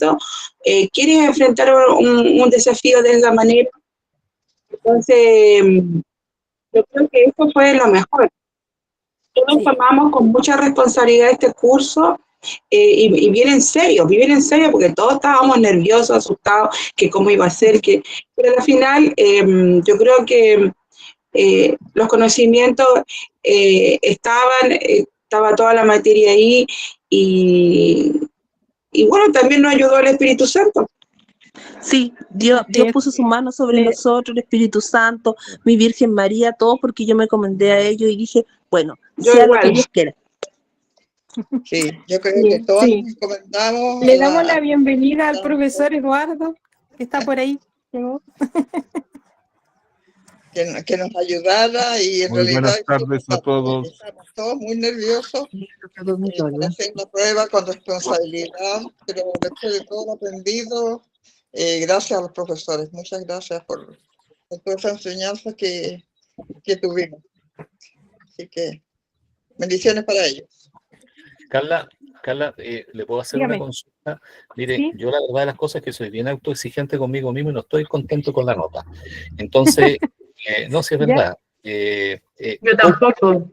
proyecto, quieres enfrentar un desafío de esa manera. Entonces, yo creo que esto fue lo mejor. Todos tomamos con mucha responsabilidad este curso y bien en serio, porque todos estábamos nerviosos, asustados, que cómo iba a ser, pero al final yo creo que los conocimientos estaba toda la materia ahí y bueno, también nos ayudó el Espíritu Santo. Sí, Dios puso su mano sobre nosotros, el Espíritu Santo, mi Virgen María, todo porque yo me encomendé a ellos y dije, bueno, sea lo que Dios quiera. Sí, yo creo que todos nos encomendamos. Le damos la bienvenida al profesor Eduardo, que está por ahí. Llegó. Que nos ayudara y en muy realidad buenas tardes a todos. Estamos todos muy nerviosos para hacer la prueba con responsabilidad, pero después de todo lo aprendido, gracias a los profesores, muchas gracias por toda esa enseñanza que tuvimos. Así que bendiciones para ellos. Carla, ¿le puedo hacer una consulta? Mire, ¿Sí? yo la verdad de las cosas es que soy bien autoexigente conmigo mismo y no estoy contento con la nota. Entonces, no, si es verdad. Yo tampoco.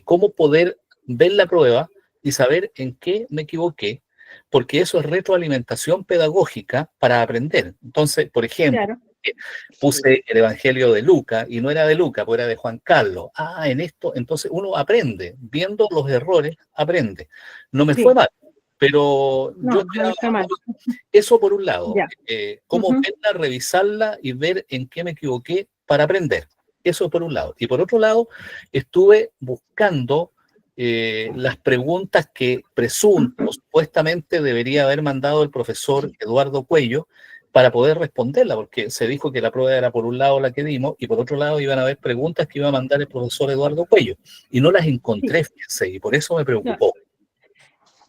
¿Cómo poder ver la prueba y saber en qué me equivoqué? Porque eso es retroalimentación pedagógica para aprender. Entonces, por ejemplo, puse el Evangelio de Lucas y no era de Lucas, pues era de Juan Carlos. En esto, entonces uno aprende, viendo los errores, aprende. No me fue mal, pero yo esperaba eso por un lado. Cómo verla, revisarla y ver en qué me equivoqué para aprender. Eso por un lado. Y por otro lado, estuve buscando las preguntas que presunto, supuestamente debería haber mandado el profesor Eduardo Cuello para poder responderla, porque se dijo que la prueba era por un lado la que dimos y por otro lado iban a haber preguntas que iba a mandar el profesor Eduardo Cuello y no las encontré, fíjense, y por eso me preocupó.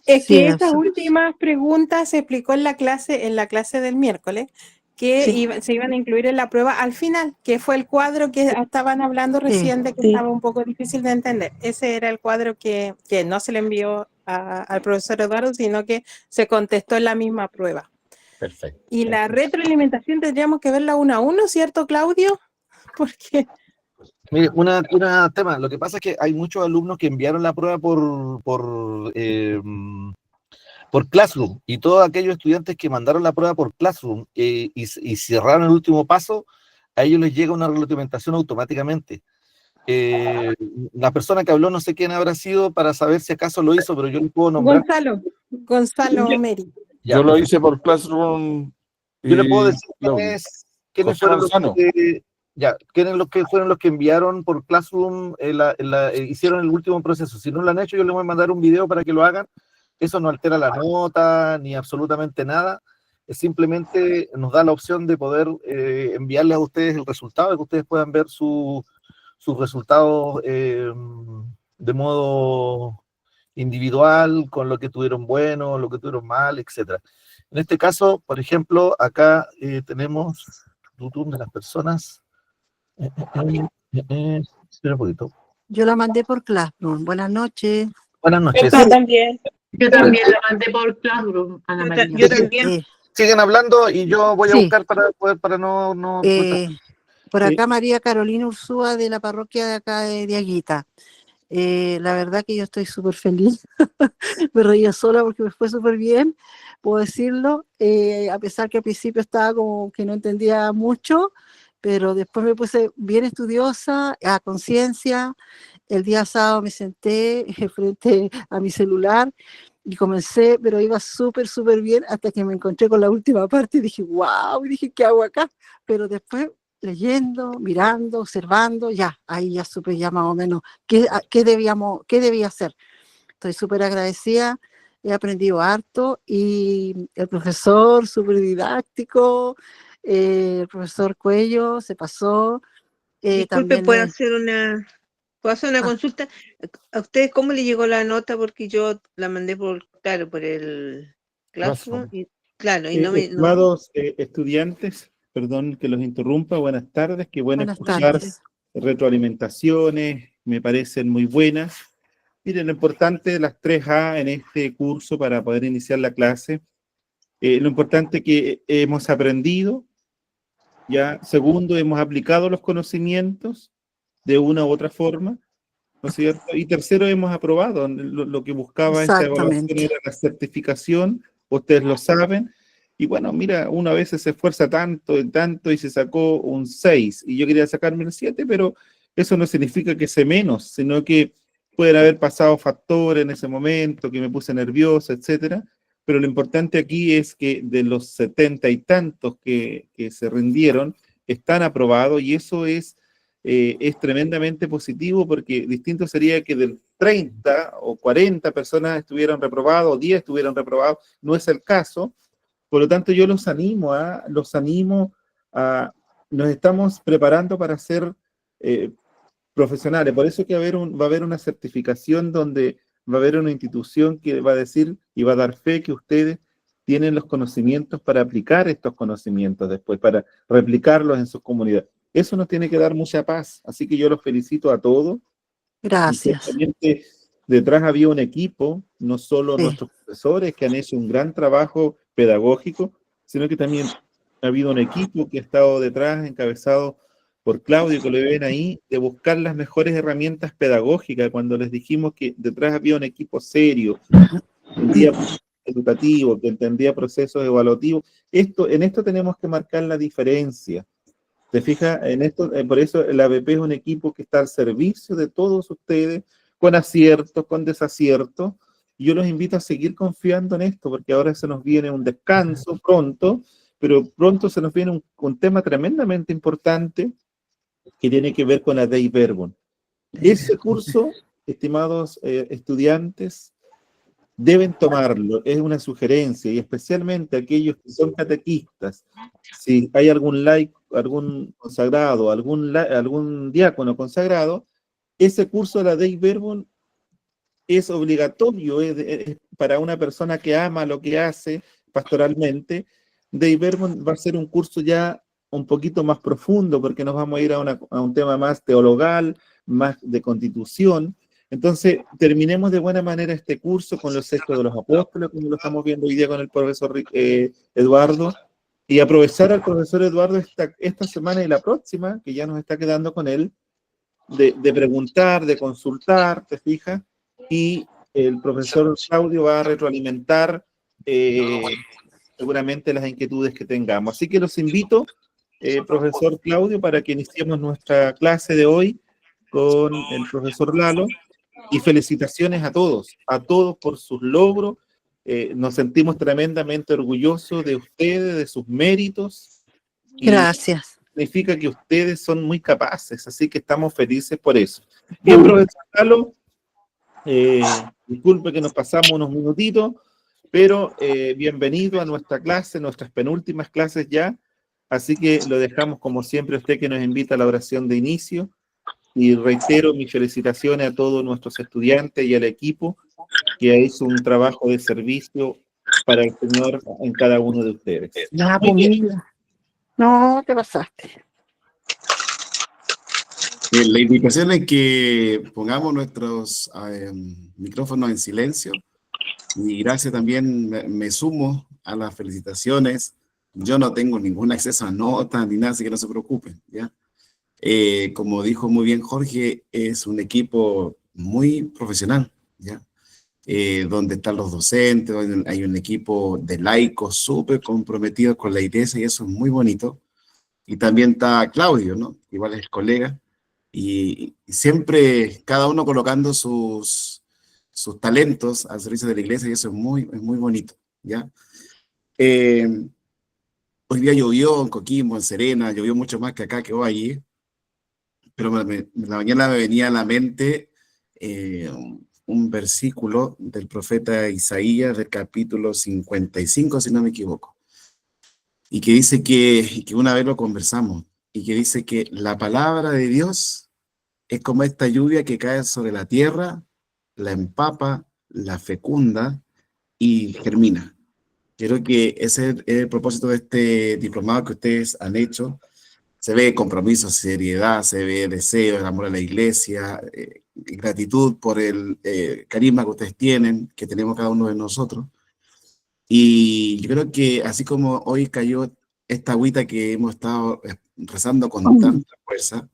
Es que estas últimas preguntas se explicó en la clase del miércoles, que se iban a incluir en la prueba al final, que fue el cuadro que estaban hablando recién de que estaba un poco difícil de entender. Ese era el cuadro que no se le envió al profesor Eduardo, sino que se contestó en la misma prueba. Perfecto. Y la retroalimentación tendríamos que verla uno a uno, ¿cierto, Claudio? Porque... Mire, una tema, lo que pasa es que hay muchos alumnos que enviaron la prueba por Classroom, y todos aquellos estudiantes que mandaron la prueba por Classroom y cerraron el último paso, a ellos les llega una retroalimentación automáticamente. La persona que habló, no sé quién habrá sido para saber si acaso lo hizo, pero yo le puedo nombrar. Gonzalo Meri. Yo lo hice por Classroom. Yo le puedo decir quiénes fueron los que fueron los que enviaron por Classroom, hicieron el último proceso. Si no lo han hecho, yo les voy a mandar un video para que lo hagan. Eso no altera la nota ni absolutamente nada. Simplemente nos da la opción de poder enviarles a ustedes el resultado, de que ustedes puedan ver sus resultados de modo individual, con lo que tuvieron bueno, lo que tuvieron mal, etc. En este caso, por ejemplo, acá tenemos de las personas. Espera un poquito. Yo la mandé por Classroom. Buenas noches. Buenas noches. Yo también la mandé por Classroom, Ana María. Yo también. Siguen hablando y yo voy a buscar para no por acá María Carolina Ursúa de la parroquia de acá de Aguita. La verdad que yo estoy súper feliz. Me reía sola porque me fue súper bien, puedo decirlo, a pesar que al principio estaba como que no entendía mucho, pero después me puse bien estudiosa, a conciencia. El día sábado me senté frente a mi celular y comencé, pero iba súper bien hasta que me encontré con la última parte y dije, wow, y dije, ¿qué hago acá? Pero después leyendo, mirando, observando, ahí ya supe ya más o menos qué debía hacer. Estoy súper agradecida, he aprendido harto y el profesor súper didáctico, el profesor Cuello se pasó. Disculpe, ¿puedo hacer una consulta? ¿A ustedes cómo le llegó la nota? Porque yo la mandé por el Classroom y estimados estudiantes, perdón que los interrumpa, buenas tardes, qué bueno escuchar retroalimentaciones, me parecen muy buenas. Miren, lo importante de las 3A en este curso para poder iniciar la clase Lo importante es que hemos aprendido, ya. Segundo, hemos aplicado los conocimientos de una u otra forma, ¿no es cierto? Y tercero, hemos aprobado. Lo que buscaba esta evaluación era la certificación, ustedes lo saben. Y bueno, mira, uno a veces se esfuerza tanto y tanto y se sacó un 6, y yo quería sacarme el 7, pero eso no significa que sea menos, sino que pueden haber pasado factores en ese momento, que me puse nervioso, etcétera. Pero lo importante aquí es que de los 70 y tantos que se rindieron, están aprobados, y eso es tremendamente positivo, porque distinto sería que del 30 o 40 personas estuvieran reprobados, o 10 estuvieran reprobados. No es el caso. Por lo tanto, yo los animo a nos estamos preparando para ser profesionales. Por eso que va a haber una certificación donde va a haber una institución que va a decir y va a dar fe que ustedes tienen los conocimientos para aplicar estos conocimientos después, para replicarlos en sus comunidades. Eso nos tiene que dar mucha paz. Así que yo los felicito a todos. Gracias. Detrás había un equipo, no solo nuestros profesores que han hecho un gran trabajo pedagógico, sino que también ha habido un equipo que ha estado detrás, encabezado por Claudio, que lo ven ahí, de buscar las mejores herramientas pedagógicas. Cuando les dijimos que detrás había un equipo serio, un día educativo, que entendía procesos evaluativos, en esto tenemos que marcar la diferencia. ¿Te fijas? En esto, por eso el ABP es un equipo que está al servicio de todos ustedes, con aciertos, con desaciertos. Y yo los invito a seguir confiando en esto, porque ahora se nos viene un descanso pronto, pero pronto se nos viene un tema tremendamente importante que tiene que ver con la Dei Verbum. Ese curso, estimados estudiantes, deben tomarlo, es una sugerencia, y especialmente aquellos que son catequistas. Si hay algún laico, algún consagrado, algún diácono consagrado, ese curso de la Dei Verbum es obligatorio, es para una persona que ama lo que hace pastoralmente. Dei Verbum va a ser un curso ya un poquito más profundo, porque nos vamos a ir a un tema más teologal, más de constitución. Entonces, terminemos de buena manera este curso con los Hechos de los Apóstoles, como lo estamos viendo hoy día con el profesor Eduardo, y aprovechar al profesor Eduardo esta semana y la próxima, que ya nos está quedando con él, de preguntar, de consultar, ¿te fijas? Y el profesor Claudio va a retroalimentar seguramente las inquietudes que tengamos. Así que los invito, profesor Claudio, para que iniciemos nuestra clase de hoy con el profesor Lalo, y felicitaciones a todos por sus logros. Nos sentimos tremendamente orgullosos de ustedes, de sus méritos. Gracias. Significa que ustedes son muy capaces, así que estamos felices por eso. Bien, profesor Lalo, disculpe que nos pasamos unos minutitos, pero bienvenido a nuestra clase, nuestras penúltimas clases ya, así que lo dejamos como siempre, usted que nos invita a la oración de inicio, y reitero mis felicitaciones a todos nuestros estudiantes y al equipo que ha hecho un trabajo de servicio para el Señor en cada uno de ustedes. No, te pasaste. La indicación es que pongamos nuestros micrófonos en silencio, y gracias también, me sumo a las felicitaciones. Yo no tengo ningún acceso a notas ni nada, así que no se preocupen, ¿ya? Como dijo muy bien Jorge, es un equipo muy profesional, ¿ya? Donde están los docentes, donde hay un equipo de laicos súper comprometidos con la iglesia, y eso es muy bonito. Y también está Claudio, ¿no? Igual es colega, y siempre cada uno colocando sus talentos al servicio de la iglesia, y eso es muy bonito, ¿ya? Hoy día llovió en Coquimbo, en Serena, llovió mucho más que acá, que hoy allí, pero en la mañana me venía a la mente un versículo del profeta Isaías, del capítulo 55, si no me equivoco, y que dice que una vez lo conversamos, y que dice que la palabra de Dios es como esta lluvia que cae sobre la tierra, la empapa, la fecunda y germina. Creo que ese es el propósito de este diplomado que ustedes han hecho. Se ve compromiso, seriedad, se ve deseo, el amor a la iglesia, gratitud por el carisma que ustedes tienen, que tenemos cada uno de nosotros. Y yo creo que así como hoy cayó esta agüita que hemos estado rezando con tanta fuerza,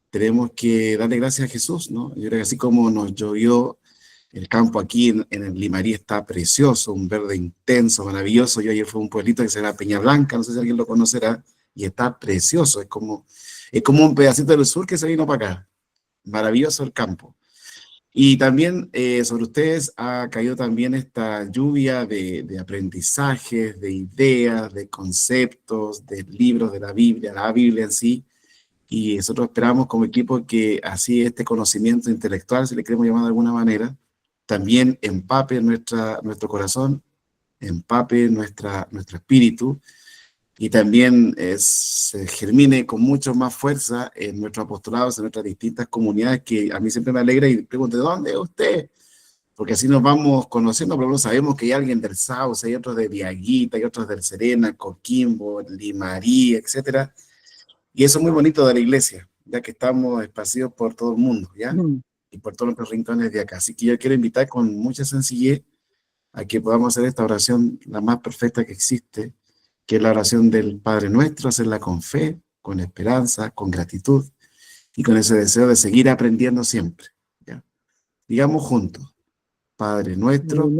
tenemos que darle gracias a Jesús, ¿no? Yo creo que así como nos llovió el campo aquí en el Limarí está precioso, un verde intenso, maravilloso. Yo ayer fui a un pueblito que se llama Peña Blanca, no sé si alguien lo conocerá, y está precioso, es como un pedacito del sur que se vino para acá. Maravilloso el campo. Y también sobre ustedes ha caído también esta lluvia de aprendizajes, de ideas, de conceptos, de libros de la Biblia en sí, y nosotros esperamos como equipo que así este conocimiento intelectual, si le queremos llamar de alguna manera, también empape nuestro corazón, empape nuestro espíritu, y también se germine con mucho más fuerza en nuestros apostolados, en nuestras distintas comunidades, que a mí siempre me alegra y pregunto, ¿de dónde es usted? Porque así nos vamos conociendo, pero no sabemos que hay alguien del Sauce, hay otros de Diaguita, hay otros del Serena, Coquimbo, Limarí, etcétera. Y eso es muy bonito de la iglesia, ya que estamos esparcidos por todo el mundo, ¿ya? Y por todos los rincones de acá. Así que yo quiero invitar con mucha sencillez a que podamos hacer esta oración la más perfecta que existe, que es la oración del Padre Nuestro, hacerla con fe, con esperanza, con gratitud y con ese deseo de seguir aprendiendo siempre, ¿ya? Digamos juntos, Padre nuestro,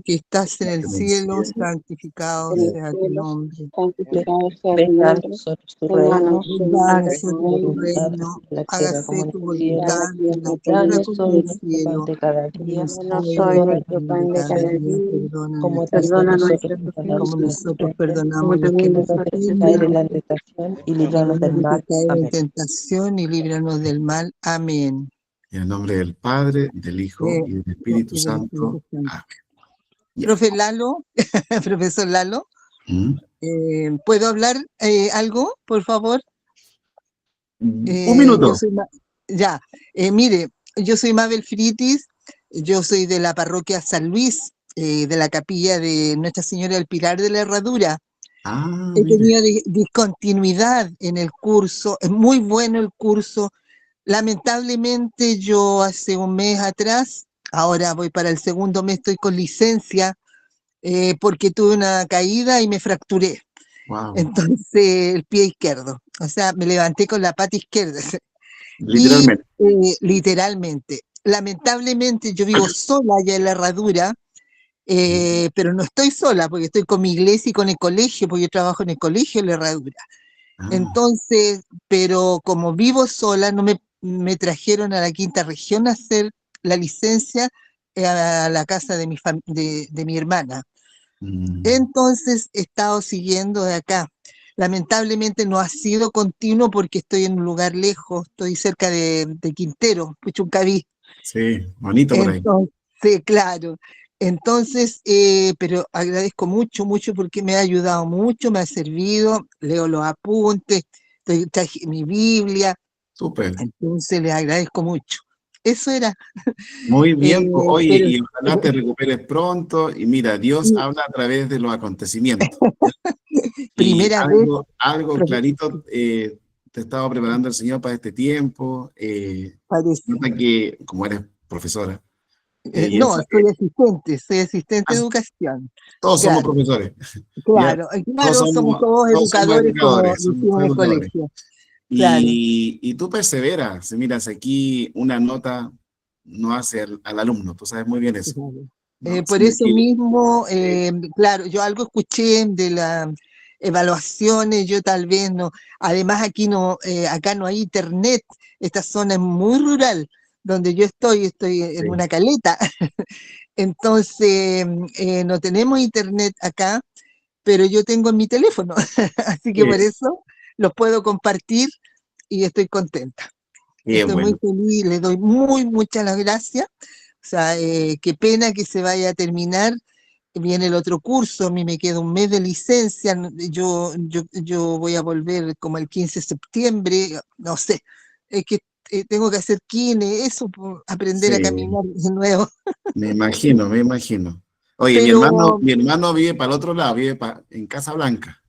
que estás en el cielo, santificado sea tu nombre. Santificado sea tu Venga a nombre. nosotros tu Venga a reino. nosotros Hágase tu tu voluntad, reino. en la tierra Hágase como en tu el cielo. voluntad en la tierra Danos como hoy en el nuestro pan cielo. de cada día. Danos hoy Perdona nuestro pan de cada día. Perdona como nuestras también nosotros ofensas, perdonamos como a nuestros nosotros ofensores. perdonamos a los que Y no nos nos dejes ofenden. caer en la tentación y Y líbranos no del nos mal. dejes caer en Amén. tentación y líbranos del mal. Amén. en el nombre del Padre, del Hijo y del Espíritu Y del Espíritu Santo. Santo. Amén. Ya. Profe Lalo, profesor Lalo, ¿Mm? ¿puedo hablar algo, por favor? Un minuto. Mire, yo soy Mabel Fritis, yo soy de la parroquia San Luis, de la capilla de Nuestra Señora del Pilar de la Herradura. He Mire. tenido discontinuidad en el curso, es muy bueno el curso. Lamentablemente yo hace un mes atrás, ahora voy para el segundo mes, estoy con licencia porque tuve una caída y me fracturé. Wow. Entonces, el pie izquierdo, o sea, me levanté con la pata izquierda. Literalmente. Y literalmente. Lamentablemente yo vivo sola allá en la Herradura, pero no estoy sola porque estoy con mi iglesia y con el colegio, porque yo trabajo en el colegio en la Herradura. Entonces, pero como vivo sola, no me trajeron a la quinta región a hacer la licencia a la casa de mi hermana. Entonces he estado siguiendo de acá. Lamentablemente no ha sido continuo porque estoy en un lugar lejos, estoy cerca de Quintero, Puchuncaví. Sí, bonito por ahí. Entonces, claro. Entonces, pero agradezco mucho, mucho porque me ha ayudado mucho, me ha servido, leo los apuntes, traje mi Biblia. Súper. Entonces, les agradezco mucho. Eso era. Muy bien, oye, pero- y ojalá te recuperes pronto. Y mira, Dios habla a través de los acontecimientos. Y Primera vez. algo clarito te estaba preparando el Señor para este tiempo. Nota que, como eres profesora. No, soy asistente de educación. Todos somos Claro. profesores. Claro, somos todos educadores, como decimos en el colegio. Claro. Y tú perseveras. Miras, aquí una nota no hace al alumno, tú sabes muy bien eso. ¿no? Por eso mismo, claro, yo algo escuché de las evaluaciones, yo tal vez no, además acá no hay internet, esta zona es muy rural, donde yo estoy en una caleta, entonces no tenemos internet acá, pero yo tengo en mi teléfono, así que por eso los puedo compartir y estoy contenta. Estoy muy feliz, le doy muchas las gracias. O sea, qué pena que se vaya a terminar. Viene el otro curso, a mí me queda un mes de licencia. Yo voy a volver como el 15 de septiembre, no sé. Es que tengo que hacer kine, eso, aprender a caminar de nuevo. Me imagino. Oye, mi hermano vive para el otro lado, en Casablanca.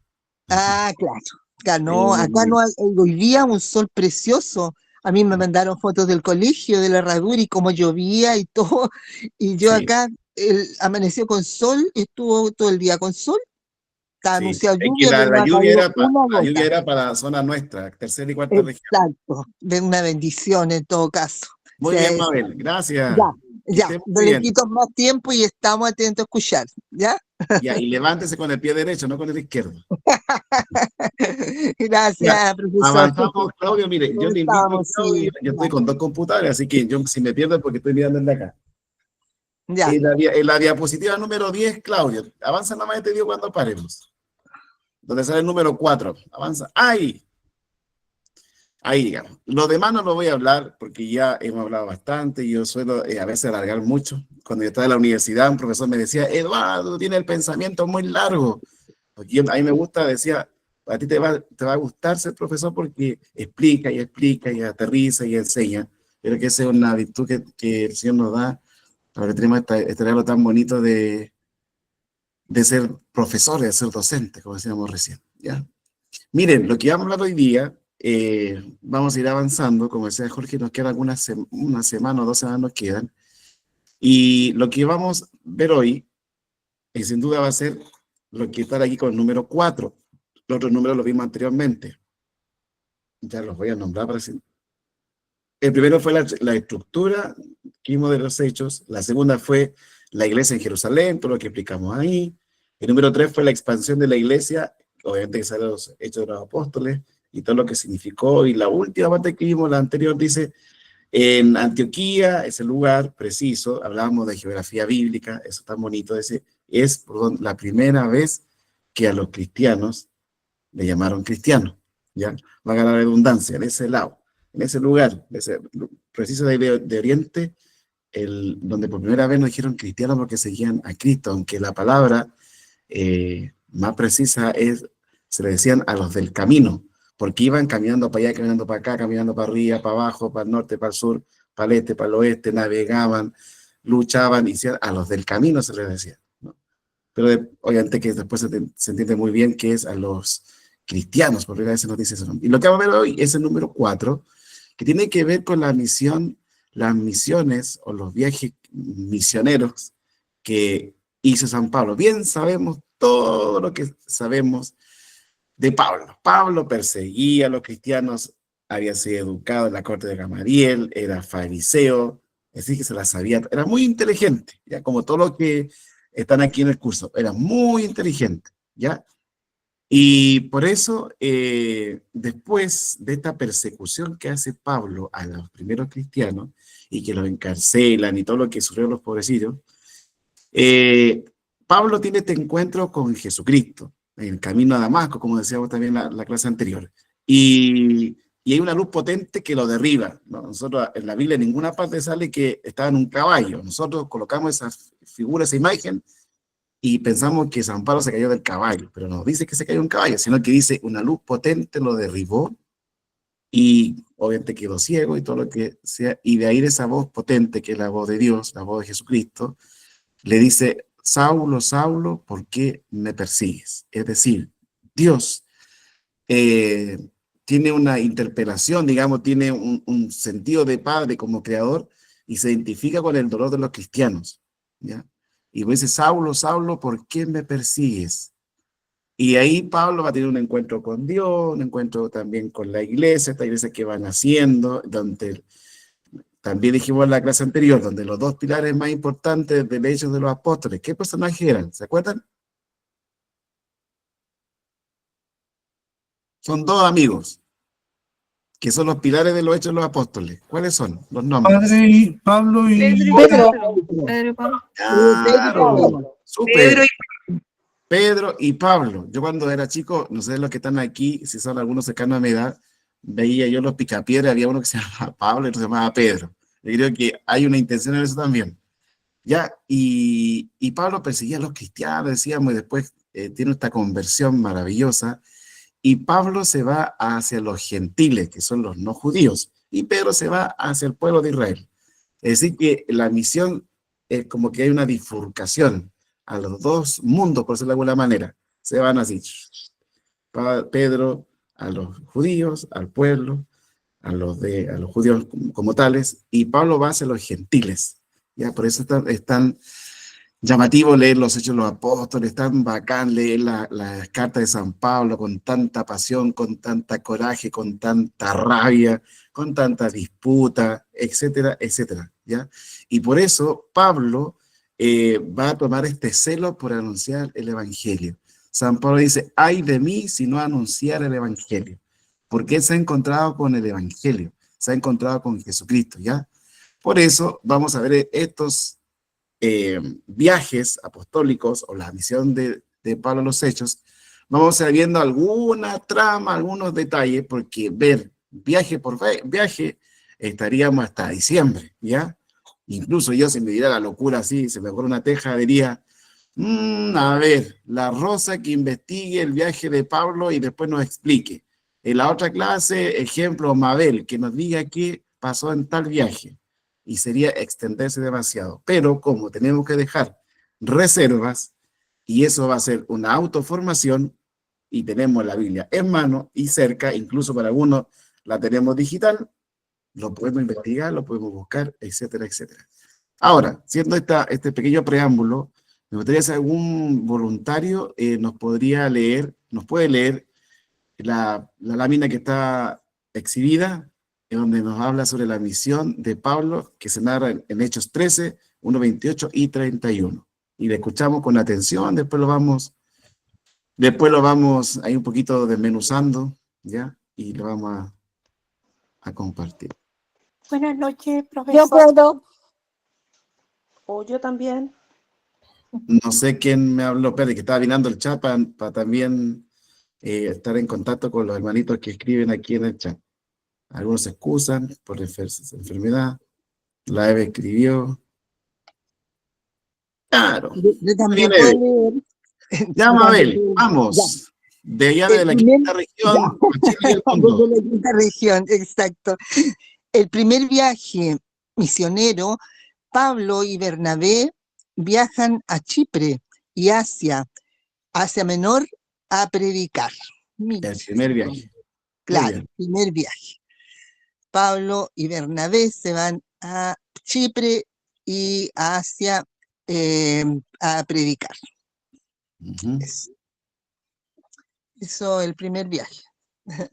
Ah, claro. No, acá no hay, hoy día un sol precioso. A mí me mandaron fotos del colegio, de la Herradura y cómo llovía y todo. Y yo acá amaneció con sol, estuvo todo el día con sol. Está Sí, anunciado es que lluvia, pero no la ha lluvia caído era, una la lluvia gota. era para la zona nuestra, tercera y cuarta región. Exacto, de una bendición en todo caso. O Muy sea, bien, Mabel, gracias. ya, Que ya, esté muy no le bien. quito más tiempo y estamos atentos a escuchar, ¿ya? Ya, y levántese con el pie derecho, no con el izquierdo. Ya, Gracias, profesor. avanzamos, Claudio. Mire, yo le invito, Estamos, Claudio, sí, yo estoy ya. con dos computadores, así que yo si me pierdo es porque estoy mirando desde acá. Ya. En la diapositiva número 10, Claudio, avanza nada más, te digo cuando paremos. Donde sale el número 4, avanza. ¡Ahí! Ahí, digamos. Lo demás no lo voy a hablar porque ya hemos hablado bastante y yo suelo a veces alargar mucho. Cuando yo estaba en la universidad, un profesor me decía, Eduardo, tiene el pensamiento muy largo. Porque a mí me gusta, decía, a ti te va a gustar ser profesor porque explica y aterriza y enseña. Creo que esa es una virtud que el Señor nos da. Ahora tenemos este regalo tan bonito de ser profesores, de ser docentes, como decíamos recién. ¿Ya? Miren, lo que vamos a hablar hoy día, vamos a ir avanzando, como decía Jorge, nos queda una semana o 2 semanas nos quedan, y lo que vamos a ver hoy, sin duda va a ser lo que está aquí con el número 4, los otros números los vimos anteriormente, ya los voy a nombrar para decir. El primero fue la estructura que vimos de los hechos, la segunda fue la iglesia en Jerusalén, todo lo que explicamos ahí, el número 3 fue la expansión de la iglesia, obviamente que sale los hechos de los apóstoles, y todo lo que significó, y la última parte que vimos, la anterior, dice, en Antioquía, ese lugar preciso, hablábamos de geografía bíblica, eso tan bonito, es la primera vez que a los cristianos le llamaron cristianos, ¿ya? Va a ganar redundancia, en ese lado, en ese lugar, preciso de Oriente, donde por primera vez nos dijeron cristianos porque seguían a Cristo, aunque la palabra más precisa se le decían a los del camino, porque iban caminando para allá, caminando para acá, caminando para arriba, para abajo, para el norte, para el sur, para el este, para el oeste, navegaban, luchaban, y a los del camino se les decía, ¿no? Pero obviamente que después se entiende muy bien que es a los cristianos, por primera vez se nos dice eso. Y lo que vamos a ver hoy es el número 4, que tiene que ver con la misión, las misiones o los viajes misioneros que hizo San Pablo. Bien sabemos todo lo que sabemos de Pablo. Pablo perseguía a los cristianos, había sido educado en la corte de Gamaliel, era fariseo, así que se la sabía, era muy inteligente, ya como todos los que están aquí en el curso, era muy inteligente, ¿ya? Y por eso, después de esta persecución que hace Pablo a los primeros cristianos, y que los encarcelan y todo lo que sufrieron los pobrecitos, Pablo tiene este encuentro con Jesucristo, en el camino a Damasco, como decíamos también en la clase anterior. Y hay una luz potente que lo derriba, ¿no? Nosotros en la Biblia en ninguna parte sale que estaba en un caballo. Nosotros colocamos esa figura, esa imagen, y pensamos que San Pablo se cayó del caballo, pero no dice que se cayó de un caballo, sino que dice una luz potente lo derribó y obviamente quedó ciego y todo lo que sea. Y de ahí esa voz potente, que es la voz de Dios, la voz de Jesucristo, le dice, Saulo, Saulo, ¿por qué me persigues? Es decir, Dios tiene una interpelación, digamos, tiene un sentido de padre como creador y se identifica con el dolor de los cristianos, ¿ya? Y me dice, Saulo, Saulo, ¿por qué me persigues? Y ahí Pablo va a tener un encuentro con Dios, un encuentro también con la iglesia, esta iglesia que van haciendo, donde también dijimos en la clase anterior, donde los dos pilares más importantes del Hechos de los Apóstoles, ¿qué personajes eran? ¿Se acuerdan? Son dos amigos, que son los pilares de los Hechos de los Apóstoles. ¿Cuáles son los nombres? Pablo y Pedro y Pablo. Claro, súper. Pedro y Pablo. Yo cuando era chico, no sé los que están aquí, si son algunos cercanos a mi edad, veía yo los picapiedras, había uno que se llamaba Pablo y otro se llamaba Pedro. Yo creo que hay una intención en eso también. Ya, y Pablo perseguía a los cristianos, decíamos, y después tiene esta conversión maravillosa, y Pablo se va hacia los gentiles, que son los no judíos, y Pedro se va hacia el pueblo de Israel. Es decir, que la misión es como que hay una bifurcación a los dos mundos, por decirlo de alguna manera. Se van así, Pedro a los judíos, al pueblo, a los judíos como tales, y Pablo va hacia los gentiles. Ya, por eso es tan llamativo leer los Hechos de los Apóstoles, tan bacán leer las cartas de San Pablo con tanta pasión, con tanta coraje, con tanta rabia, con tanta disputa, etcétera, etcétera, ¿ya? Y por eso Pablo va a tomar este celo por anunciar el Evangelio. San Pablo dice, ay de mí si no anunciar el Evangelio, porque él se ha encontrado con el Evangelio, se ha encontrado con Jesucristo, ¿ya? Por eso vamos a ver estos viajes apostólicos o la misión de Pablo a los Hechos. Vamos a ir viendo alguna trama, algunos detalles, porque ver viaje por viaje estaríamos hasta diciembre, ¿ya? Incluso yo, si me diera la locura así, se me ocurre una teja, diría, a ver, la Rosa que investigue el viaje de Pablo y después nos explique. En la otra clase, ejemplo, Mabel, que nos diga qué pasó en tal viaje. Y sería extenderse demasiado. Pero como tenemos que dejar reservas, y eso va a ser una autoformación, y tenemos la Biblia en mano y cerca, incluso para algunos la tenemos digital, lo podemos investigar, lo podemos buscar, etcétera, etcétera. Ahora, siendo este pequeño preámbulo, me gustaría si algún voluntario nos puede leer la lámina que está exhibida, en donde nos habla sobre la misión de Pablo, que se narra en Hechos 13, 1, 28 y 31. Y le escuchamos con atención, después lo vamos ahí un poquito desmenuzando, ¿ya? Y lo vamos a compartir. Buenas noches, Yo profesor. puedo. O yo también. No sé quién me habló, pero que estaba mirando el chat para también estar en contacto con los hermanitos que escriben aquí en el chat. Algunos se excusan por enfermedad. La Eve escribió. Claro. Yo también puedo leer. Ya, Mabel, vamos. De allá de la quinta región, desde la quinta región, exacto. El primer viaje misionero, Pablo y Bernabé viajan a Chipre y Asia Menor, a predicar. El primer viaje. Claro, el primer viaje. Pablo y Bernabé se van a Chipre y a Asia a predicar. Eso, el primer viaje.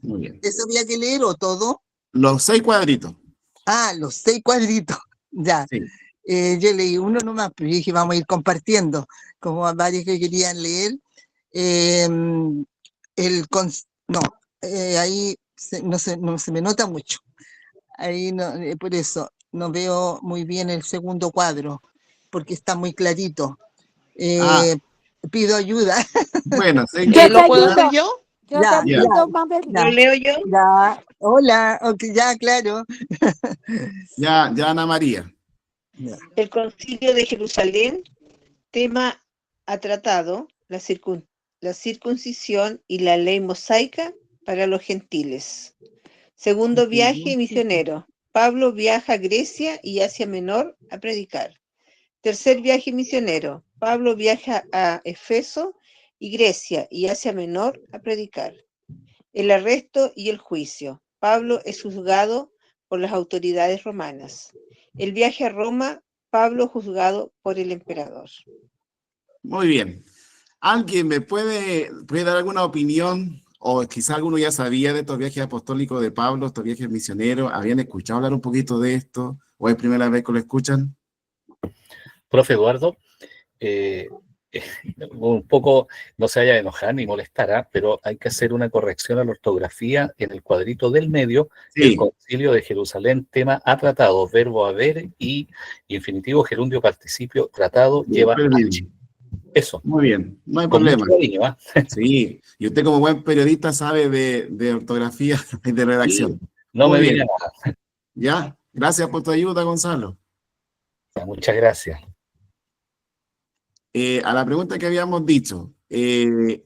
Muy bien. ¿Eso había que leer o todo? Los 6 cuadritos. Ah, los 6 cuadritos. Ya. Sí. Yo leí uno nomás, pero dije, vamos a ir compartiendo, como a varios que querían leer. Ahí no se me nota mucho. Ahí no, por eso no veo muy bien el segundo cuadro, porque está muy clarito. Pido ayuda. Bueno, ¿Lo puedo hacer yo? Yo te ayudo, Mabel. ¿Lo leo yo? Ya, hola, okay, ya, claro. Ya, Ana María. El Concilio de Jerusalén, tema a tratado, la circuncisión y la ley mosaica para los gentiles. Segundo viaje misionero. Pablo viaja a Grecia y Asia Menor a predicar. Tercer viaje misionero. Pablo viaja a Éfeso y Grecia y Asia Menor a predicar. El arresto y el juicio. Pablo es juzgado por las autoridades romanas. El viaje a Roma, Pablo juzgado por el emperador. Muy bien. ¿Alguien me puede dar alguna opinión? O quizá alguno ya sabía de estos viajes apostólicos de Pablo, estos viajes misioneros. ¿Habían escuchado hablar un poquito de esto? ¿O es primera vez que lo escuchan? Profe Eduardo, un poco no se vaya a enojar ni molestará, pero hay que hacer una corrección a la ortografía en el cuadrito del medio. Sí. El Concilio de Jerusalén, tema ha tratado, verbo haber y infinitivo gerundio participio tratado lleva H. Eso. Muy bien, no hay problema. Sí, y usted como buen periodista sabe de ortografía y de redacción. Sí, no me viene nada. Ya, gracias por tu ayuda, Gonzalo. Muchas gracias. A la pregunta que habíamos dicho,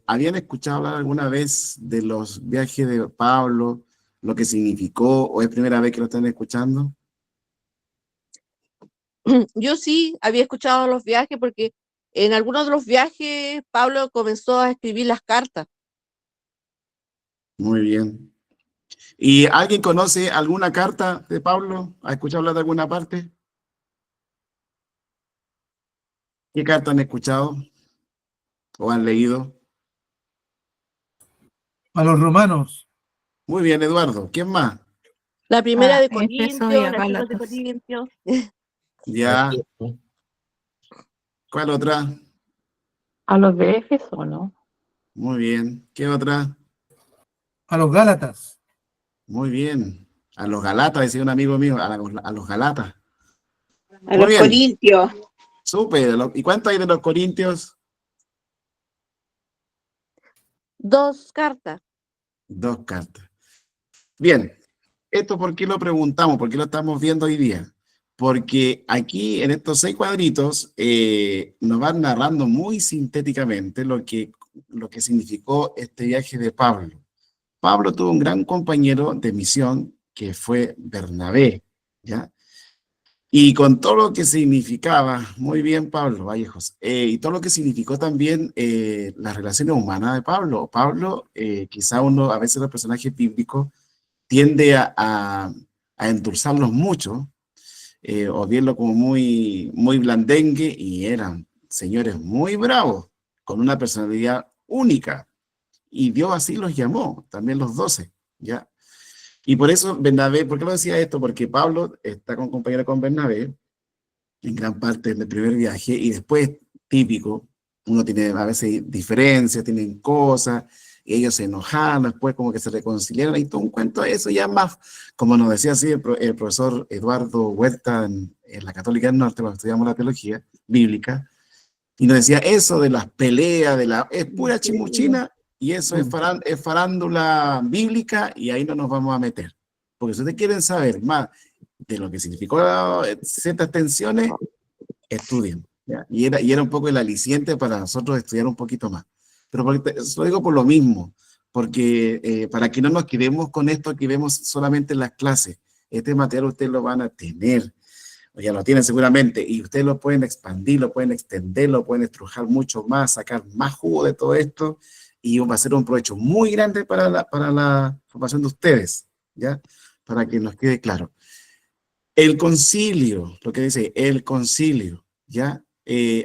¿habían escuchado hablar alguna vez de los viajes de Pablo, lo que significó, o es primera vez que lo están escuchando? Yo sí había escuchado los viajes porque en algunos de los viajes Pablo comenzó a escribir las cartas. Muy bien. ¿Y alguien conoce alguna carta de Pablo? ¿Ha escuchado hablar de alguna parte? ¿Qué carta han escuchado o han leído? A los romanos. Muy bien, Eduardo. ¿Quién más? La primera de Éfeso Corintios, y a la segunda de Gálatas. Corintios. Ya. ¿Cuál otra? A los de Éfeso, ¿no? Muy bien. ¿Qué otra? A los Gálatas. Muy bien. A los Galatas, decía un amigo mío, a los Galatas. A los Corintios. Súper. ¿Y cuánto hay de los Corintios? 2 cartas. 2 cartas. Bien. ¿Esto por qué lo preguntamos? ¿Por qué lo estamos viendo hoy día? Porque aquí en estos 6 cuadritos nos van narrando muy sintéticamente lo que significó este viaje de Pablo. Pablo tuvo un gran compañero de misión que fue Bernabé, ¿ya? Y con todo lo que significaba, muy bien Pablo Vallejos, y todo lo que significó también las relaciones humanas de Pablo. Pablo, quizá uno, a veces los personajes bíblicos, tiende a endulzarlos mucho, o verlo como muy, muy blandengue, y eran señores muy bravos, con una personalidad única, y Dios así los llamó, también los 12, ¿ya? Y por eso Bernabé, ¿por qué lo decía esto? Porque Pablo está compañero con Bernabé en gran parte del primer viaje, y después, típico, uno tiene a veces diferencias, tienen cosas, y ellos se enojaron, después como que se reconciliaron, y todo un cuento, eso ya más, como nos decía así el profesor Eduardo Huerta en la Católica del Norte, cuando estudiamos la teología bíblica, y nos decía eso de las peleas, es pura chimuchina, y eso es farándula bíblica, y ahí no nos vamos a meter. Porque si ustedes quieren saber más de lo que significó ciertas tensiones, estudien, ¿ya? Y era un poco el aliciente para nosotros estudiar un poquito más. Pero lo digo por lo mismo, porque para que no nos quedemos con esto que vemos solamente en las clases, este material ustedes lo van a tener, o ya lo tienen seguramente, y ustedes lo pueden expandir, lo pueden extender, lo pueden estrujar mucho más, sacar más jugo de todo esto, y va a ser un provecho muy grande para la formación de ustedes, ¿ya? Para que nos quede claro. El concilio, lo que dice el concilio, ¿ya?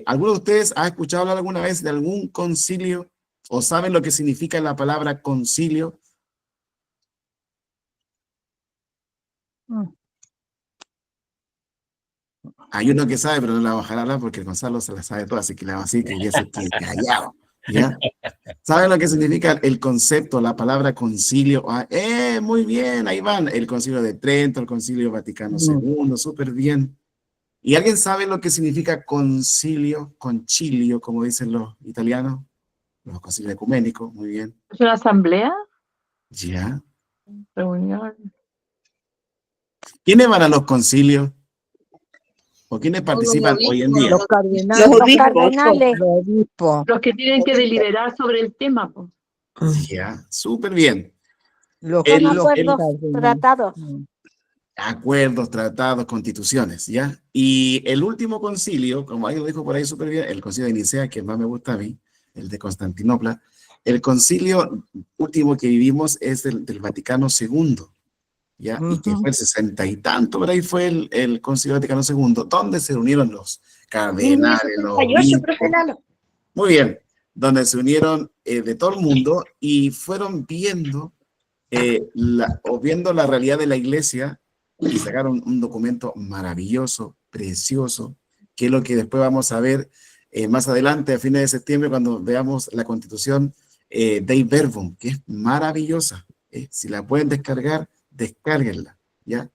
¿Alguno de ustedes ha escuchado hablar alguna vez de algún concilio o saben lo que significa la palabra concilio? Hay uno que sabe, pero no la va a dejar hablar porque Gonzalo se la sabe toda, así que le va a decir que ya se esté callado, ¿ya? ¿Saben lo que significa el concepto, la palabra concilio? Muy bien, ahí van. El concilio de Trento, el concilio Vaticano II, súper bien. ¿Y alguien sabe lo que significa concilio, concilio, como dicen los italianos? Los concilios ecuménicos, muy bien. ¿Es una asamblea? Ya. Reunión. ¿Quiénes van a los concilios? ¿O quiénes participan hoy en día? Los cardenales. Los obispos. Los que tienen que deliberar sobre el tema. Pues. Ya, súper bien. Son acuerdos, tratados. Acuerdos, tratados, constituciones, ¿ya? Y el último concilio, como ahí lo dijo por ahí súper bien, el concilio de Nicea, que más me gusta a mí, el de Constantinopla, el concilio último que vivimos es el del Vaticano II, ¿ya? Y que fue el 60 y tanto, por ahí fue el concilio Vaticano II, donde se unieron los cardenales, los obispos. Muy bien, donde se unieron de todo el mundo y fueron viendo, viendo la realidad de la iglesia, y sacaron un documento maravilloso, precioso, que es lo que después vamos a ver más adelante, a fines de septiembre, cuando veamos la Constitución Dei Verbum, que es maravillosa. Si la pueden descargar, descárguenla, ¿ya?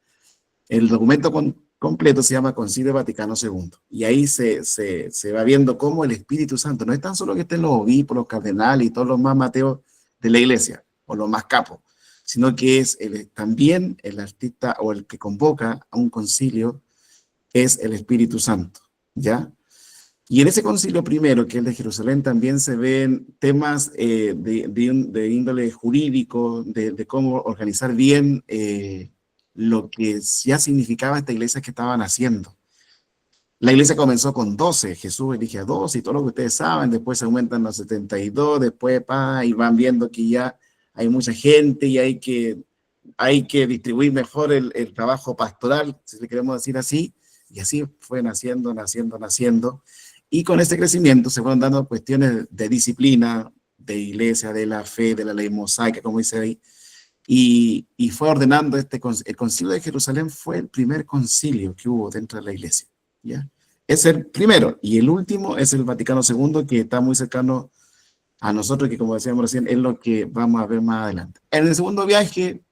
El documento completo se llama Concilio Vaticano II, y ahí se va viendo cómo el Espíritu Santo, no es tan solo que estén los obispos, los cardenales y todos los más mateos de la iglesia, o los más capos, sino que es también el artista o el que convoca a un concilio es el Espíritu Santo, ¿ya? Y en ese concilio primero, que es el de Jerusalén, también se ven temas de índole jurídico, de cómo organizar bien lo que ya significaba esta iglesia que estaban haciendo. La iglesia comenzó con 12, Jesús elige a 12 y todo lo que ustedes saben, después se aumentan los 72, después y van viendo que ya hay mucha gente y hay que distribuir mejor el trabajo pastoral, si le queremos decir así, y así fue naciendo. Y con este crecimiento se fueron dando cuestiones de disciplina, de iglesia, de la fe, de la ley mosaica, como dice ahí, y fue ordenando el concilio de Jerusalén fue el primer concilio que hubo dentro de la iglesia, ¿ya? Es el primero, y el último es el Vaticano II, que está muy cercano a nosotros, que como decíamos recién, es lo que vamos a ver más adelante. En el segundo viaje,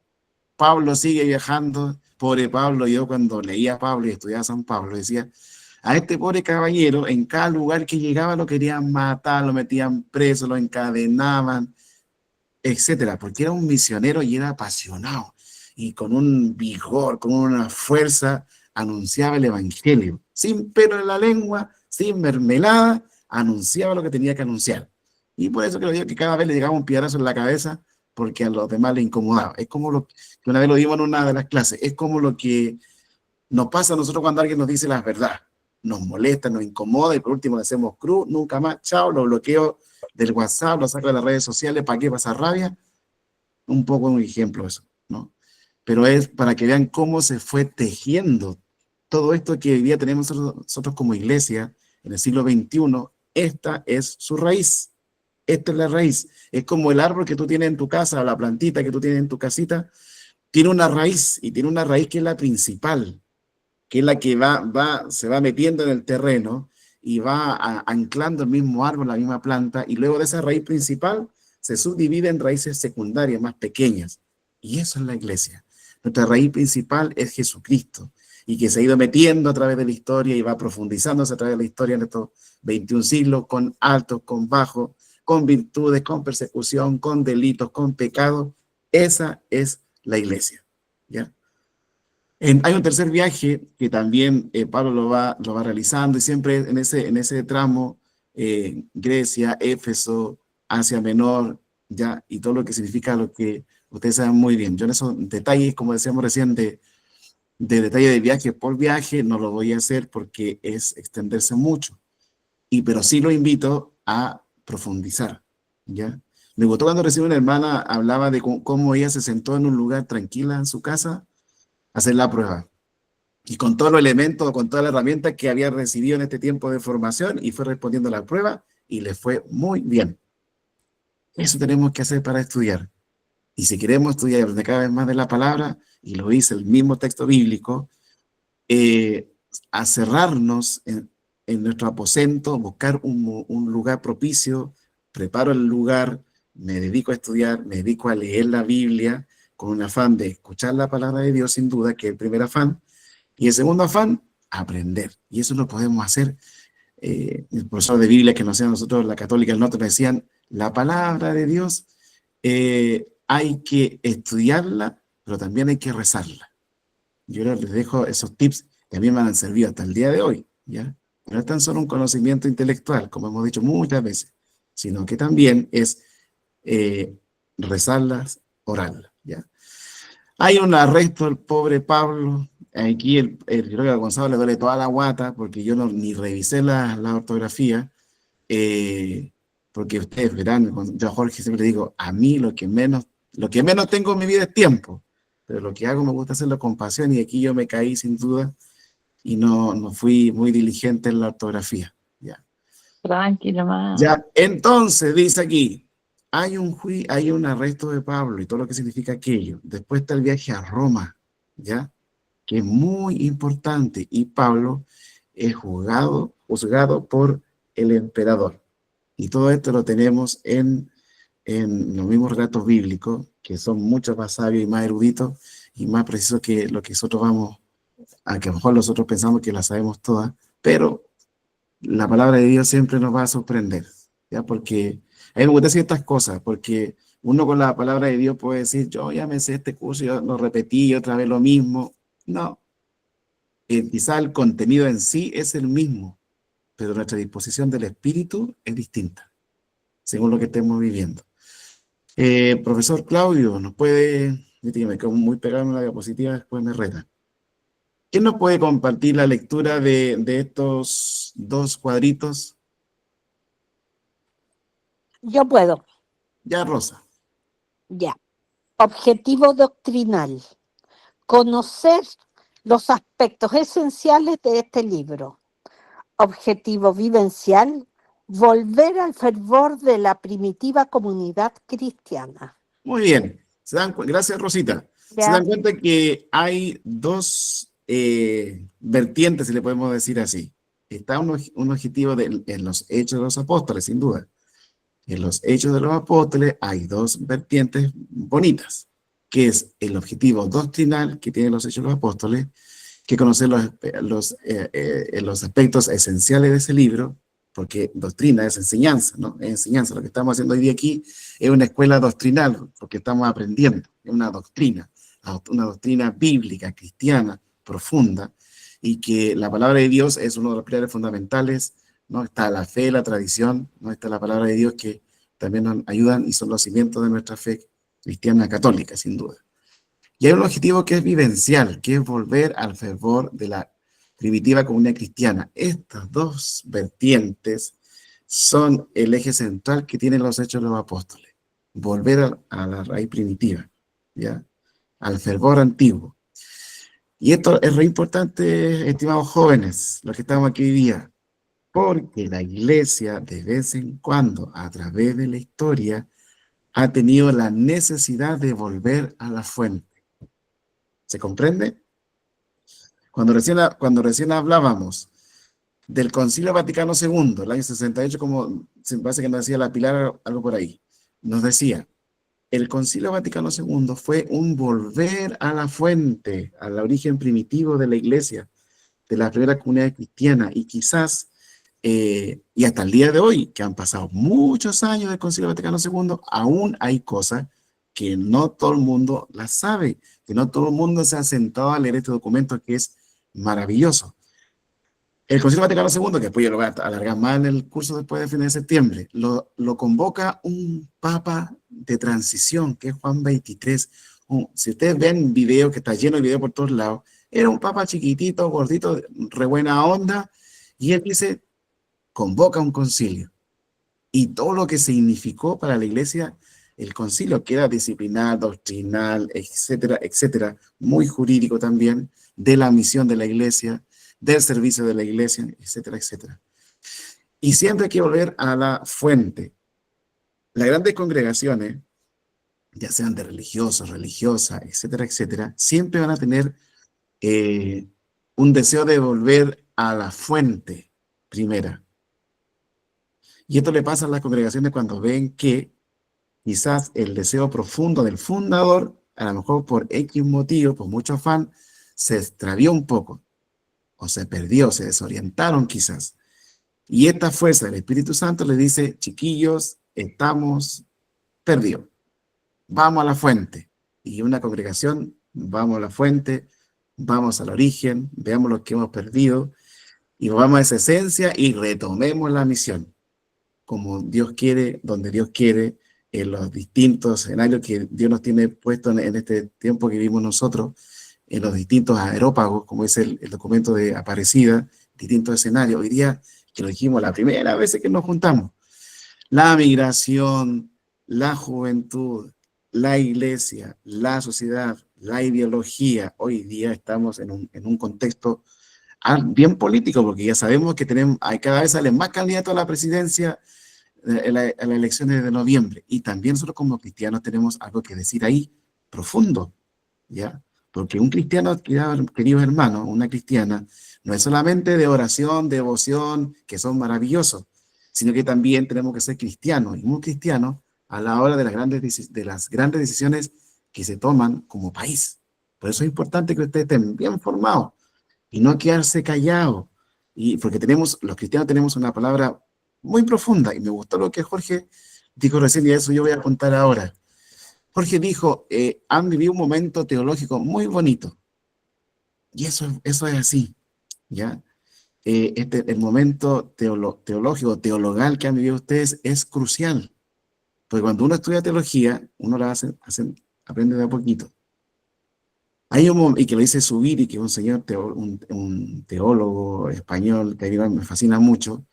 Pablo sigue viajando. Pobre Pablo, yo cuando leía a Pablo y estudiaba a San Pablo, decía, a este pobre caballero, en cada lugar que llegaba lo querían matar, lo metían preso, lo encadenaban, etcétera, porque era un misionero y era apasionado, y con un vigor, con una fuerza, anunciaba el evangelio, sin pelo en la lengua, sin mermelada, anunciaba lo que tenía que anunciar. Y por eso que lo digo, que cada vez le llegaba un piedrazo en la cabeza, porque a los demás le incomodaba. Es como lo que una vez lo dimos en una de las clases, es como lo que nos pasa a nosotros cuando alguien nos dice la verdad. Nos molesta, nos incomoda, y por último le hacemos cruz, nunca más, chao, lo bloqueo del WhatsApp, lo saco de las redes sociales, ¿para qué pasar rabia? Un poco un ejemplo eso, ¿no? Pero es para que vean cómo se fue tejiendo todo esto que hoy día tenemos nosotros como iglesia en el siglo XXI. Esta es su raíz. Esta es la raíz. Es como el árbol que tú tienes en tu casa, o la plantita que tú tienes en tu casita, tiene una raíz, y tiene una raíz que es la principal, que es la que se va metiendo en el terreno y va anclando el mismo árbol, la misma planta, y luego de esa raíz principal se subdivide en raíces secundarias más pequeñas. Y eso es la iglesia. Nuestra raíz principal es Jesucristo, y que se ha ido metiendo a través de la historia y va profundizándose a través de la historia en estos 21 siglos, con altos, con bajos, con virtudes, con persecución, con delitos, con pecados. Esa es la iglesia, ¿ya? Hay un tercer viaje que también Pablo lo va realizando, y siempre en ese tramo, Grecia, Éfeso, Asia Menor, ¿ya? Y todo lo que significa, lo que ustedes saben muy bien. Yo en esos detalles, como decíamos recién, de detalle de viaje por viaje, no lo voy a hacer porque es extenderse mucho, pero sí lo invito a profundizar, ¿ya? Me gustó cuando recién una hermana hablaba de cómo ella se sentó en un lugar tranquila en su casa a hacer la prueba, y con todos los elementos, con toda la herramienta que había recibido en este tiempo de formación, y fue respondiendo a la prueba y le fue muy bien. Eso tenemos que hacer para estudiar. Y si queremos estudiar cada vez más de la palabra, y lo dice el mismo texto bíblico, a cerrarnos en nuestro aposento, buscar un lugar propicio, preparo el lugar, me dedico a estudiar, me dedico a leer la Biblia, con un afán de escuchar la palabra de Dios, sin duda, que es el primer afán, y el segundo afán, aprender. Y eso lo podemos hacer. El profesor de Biblia que nos hacía nosotros, la Católica del Norte, me decían, la palabra de Dios hay que estudiarla, pero también hay que rezarla. Yo les dejo esos tips que a mí me han servido hasta el día de hoy, ¿ya? No es tan solo un conocimiento intelectual, como hemos dicho muchas veces, sino que también es rezarlas, orarlas, ¿ya? Hay un arresto del pobre Pablo. Aquí yo creo que a Gonzalo le duele toda la guata, porque yo ni revisé la ortografía, porque ustedes verán, yo a Jorge siempre le digo, a mí lo que menos tengo en mi vida es tiempo, pero lo que hago me gusta hacerlo con pasión, y aquí yo me caí sin duda, y no fui muy diligente en la ortografía. Ya. Tranquilo, más. Ya, entonces dice aquí, hay un arresto de Pablo y todo lo que significa aquello. Después está el viaje a Roma, ¿ya? Que es muy importante, y Pablo es juzgado por el emperador. Y todo esto lo tenemos en los mismos relatos bíblicos, que son mucho más sabios y más eruditos y más precisos que lo que nosotros a que a lo mejor nosotros pensamos que la sabemos todas, pero la palabra de Dios siempre nos va a sorprender, ¿ya? Porque a mí me gusta decir estas cosas, porque uno con la palabra de Dios puede decir, yo ya me sé este curso, yo lo repetí otra vez lo mismo. No, quizá el contenido en sí es el mismo, pero nuestra disposición del espíritu es distinta, según lo que estemos viviendo. Profesor Claudio, ¿nos puede, me quedo muy pegado en la diapositiva, después me reta? ¿Quién nos puede compartir la lectura de estos dos cuadritos? Yo puedo. Ya, Rosa. Ya. Objetivo doctrinal. Conocer los aspectos esenciales de este libro. objetivo vivencial, volver al fervor de la primitiva comunidad cristiana. Muy bien. Gracias, Rosita. Ya. Se dan cuenta que hay dos vertientes, si le podemos decir así. Está un objetivo en los Hechos de los Apóstoles, sin duda. En los Hechos de los Apóstoles hay dos vertientes bonitas, que es el objetivo doctrinal que tienen los Hechos de los Apóstoles, que conocer los aspectos esenciales de ese libro, porque doctrina es enseñanza, ¿no? Es enseñanza. Lo que estamos haciendo hoy día aquí es una escuela doctrinal, porque estamos aprendiendo, es una doctrina bíblica, cristiana, profunda, y que la palabra de Dios es uno de los pilares fundamentales, ¿no? Está la fe, la tradición, ¿no? Está la palabra de Dios que también nos ayudan y son los cimientos de nuestra fe cristiana católica, sin duda. Y hay un objetivo que es vivencial, que es volver al fervor de la primitiva comunidad cristiana. Estas dos vertientes son el eje central que tienen los Hechos de los Apóstoles. Volver a la raíz primitiva, ¿ya? Al fervor antiguo. Y esto es re importante, estimados jóvenes, los que estamos aquí hoy día, porque la iglesia de vez en cuando, a través de la historia, ha tenido la necesidad de volver a la fuente. ¿Se comprende? Cuando recién hablábamos del Concilio Vaticano II, el año 68, como se me parece que nos decía la Pilar, algo por ahí, nos decía, el Concilio Vaticano II fue un volver a la fuente, al origen primitivo de la iglesia, de la primera comunidad cristiana, y quizás, y hasta el día de hoy, que han pasado muchos años del Concilio Vaticano II, aún hay cosas que no todo el mundo las sabe, que no todo el mundo se ha sentado a leer este documento que es maravilloso. El Concilio Vaticano II, que después yo lo voy a alargar más en el curso después de fin de septiembre, lo convoca un papa de transición, que es Juan XXIII. Si ustedes ven video, que está lleno de video por todos lados, era un papa chiquitito, gordito, re buena onda, y él dice, convoca un concilio. Y todo lo que significó para la iglesia el concilio, que era disciplinar, doctrinal, etcétera, etcétera, muy jurídico también, de la misión de la iglesia, del servicio de la iglesia, etcétera, etcétera. Y siempre hay que volver a la fuente. Las grandes congregaciones, ya sean de religiosos, religiosas, etcétera, etcétera, siempre van a tener un deseo de volver a la fuente primera. Y esto le pasa a las congregaciones cuando ven que quizás el deseo profundo del fundador, a lo mejor por X motivo, por mucho afán, se extravió un poco, o se perdió, se desorientaron quizás. Y esta fuerza del Espíritu Santo le dice, chiquillos, estamos perdidos. Vamos a la fuente. Y una congregación, vamos a la fuente, vamos al origen, veamos lo que hemos perdido, y vamos a esa esencia y retomemos la misión, como Dios quiere, donde Dios quiere, en los distintos escenarios que Dios nos tiene puestos en este tiempo que vivimos nosotros, en los distintos aerópagos, como es el documento de Aparecida, distintos escenarios. Hoy día, que lo dijimos la primera vez que nos juntamos, la migración, la juventud, la iglesia, la sociedad, la ideología. Hoy día estamos en un contexto bien político, porque ya sabemos que cada vez salen más candidatos a la presidencia en las elecciones de noviembre. Y también nosotros como cristianos tenemos algo que decir ahí, profundo, ¿ya? Porque un cristiano, queridos hermanos, una cristiana, no es solamente de oración, devoción, que son maravillosos, sino que también tenemos que ser cristianos, y muy cristianos a la hora de las grandes decisiones que se toman como país. Por eso es importante que ustedes estén bien formados y no quedarse callados, porque los cristianos tenemos una palabra muy profunda, y me gustó lo que Jorge dijo recién, y eso yo voy a contar ahora. Jorge dijo, han vivido un momento teológico muy bonito, y eso es así, ¿ya? El momento teológico, teologal que han vivido ustedes es crucial, porque cuando uno estudia teología, uno la aprende de a poquito. Y que lo dice Zubiri, que es un señor, un teólogo español, que a mí me fascina mucho,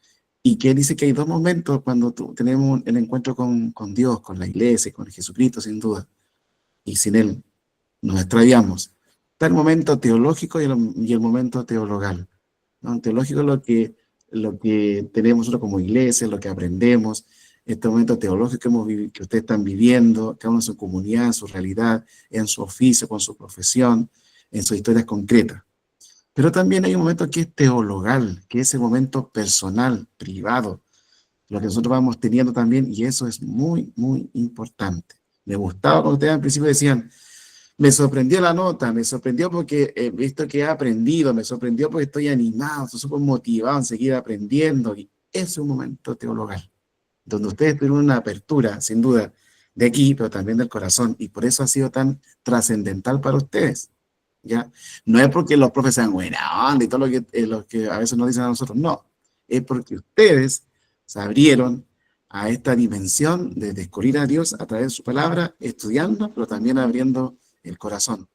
y que dice que hay dos momentos cuando tenemos el encuentro con Dios, con la iglesia, con Jesucristo, sin duda, y sin Él nos extraviamos. Está el momento teológico y el momento teologal, ¿no? Teológico es lo que lo que tenemos nosotros como iglesia, lo que aprendemos, este momento teológico que ustedes están viviendo, cada uno en su comunidad, en su realidad, en su oficio, con su profesión, en sus historias concretas. Pero también hay un momento que es teologal, que es el momento personal, privado, lo que nosotros vamos teniendo también, y eso es muy, muy importante. Me gustaba cuando ustedes al principio decían, me sorprendió la nota, me sorprendió porque he visto que he aprendido, me sorprendió porque estoy animado, estoy súper motivado en seguir aprendiendo, y ese es un momento teologal, donde ustedes tuvieron una apertura, sin duda, de aquí, pero también del corazón, y por eso ha sido tan trascendental para ustedes, ¿ya? No es porque los profes sean buena onda y todo lo que a veces nos dicen a nosotros, no, es porque ustedes se abrieron a esta dimensión de descubrir a Dios a través de su palabra, estudiando, pero también abriendo el corazón.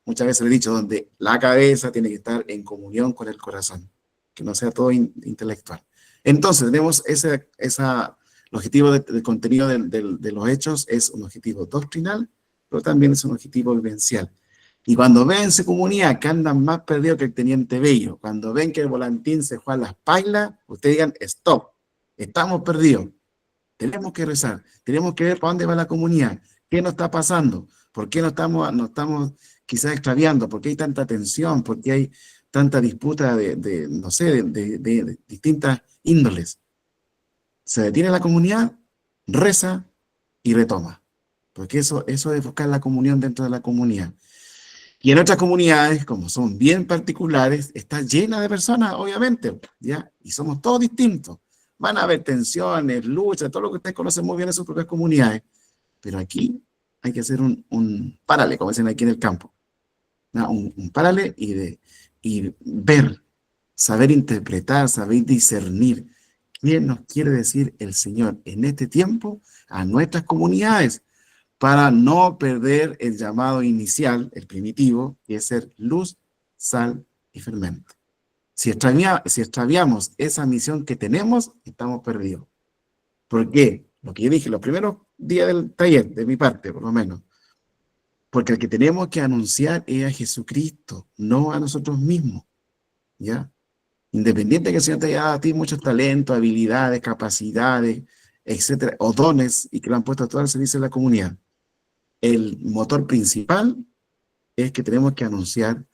Muchas veces le he dicho, donde la cabeza tiene que estar en comunión con el corazón, que no sea todo intelectual. Entonces, tenemos el objetivo del contenido de los hechos es un objetivo doctrinal, pero también es un objetivo vivencial. Y cuando ven en su comunidad que andan más perdidos que el teniente Bello, cuando ven que el volantín se juega las pailas, ustedes digan, stop, estamos perdidos. Tenemos que rezar, tenemos que ver para dónde va la comunidad, qué nos está pasando, por qué nos estamos quizás extraviando, por qué hay tanta tensión, por qué hay tanta disputa no sé, de distintas índoles. Se detiene la comunidad, reza y retoma, porque eso es buscar la comunión dentro de la comunidad. Y en otras comunidades, como son bien particulares, está llena de personas, obviamente, ¿ya? Y somos todos distintos. Van a haber tensiones, luchas, todo lo que ustedes conocen muy bien en sus propias comunidades. Pero aquí hay que hacer un párale, como dicen aquí en el campo. ¿No? Un párale y ver, saber interpretar, saber discernir qué nos quiere decir el Señor en este tiempo a nuestras comunidades, para no perder el llamado inicial, el primitivo, que es ser luz, sal y fermento. Si extraviamos esa misión que tenemos, estamos perdidos. ¿Por qué? Lo que yo dije los primeros días del taller, de mi parte, por lo menos. Porque el que tenemos que anunciar es a Jesucristo, no a nosotros mismos. ¿Ya? Independiente de que el Señor te haya dado a ti muchos talentos, habilidades, capacidades, etcétera, o dones, y que lo han puesto a todo al servicio de la comunidad. El motor principal es que tenemos que anunciar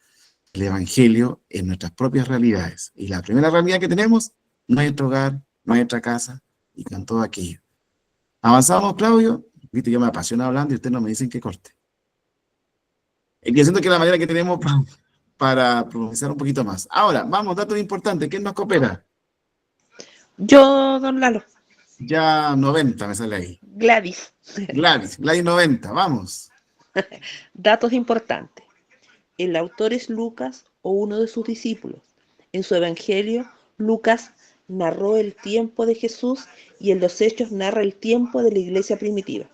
el Evangelio en nuestras propias realidades. Y la primera realidad que tenemos no es nuestro hogar, no es nuestra casa, y con todo aquello. ¿Avanzamos, Claudio? Viste, yo me apasiono hablando y ustedes no me dicen que corte. Y yo siento que es la manera que tenemos para profundizar un poquito más. Ahora, vamos, datos importantes. ¿Quién nos coopera? Yo, don Lalo. Ya 90 me sale ahí. Gladys. Gladys 90, vamos. Datos importantes. El autor es Lucas o uno de sus discípulos. En su evangelio, Lucas narró el tiempo de Jesús y en los Hechos narra el tiempo de la iglesia primitiva.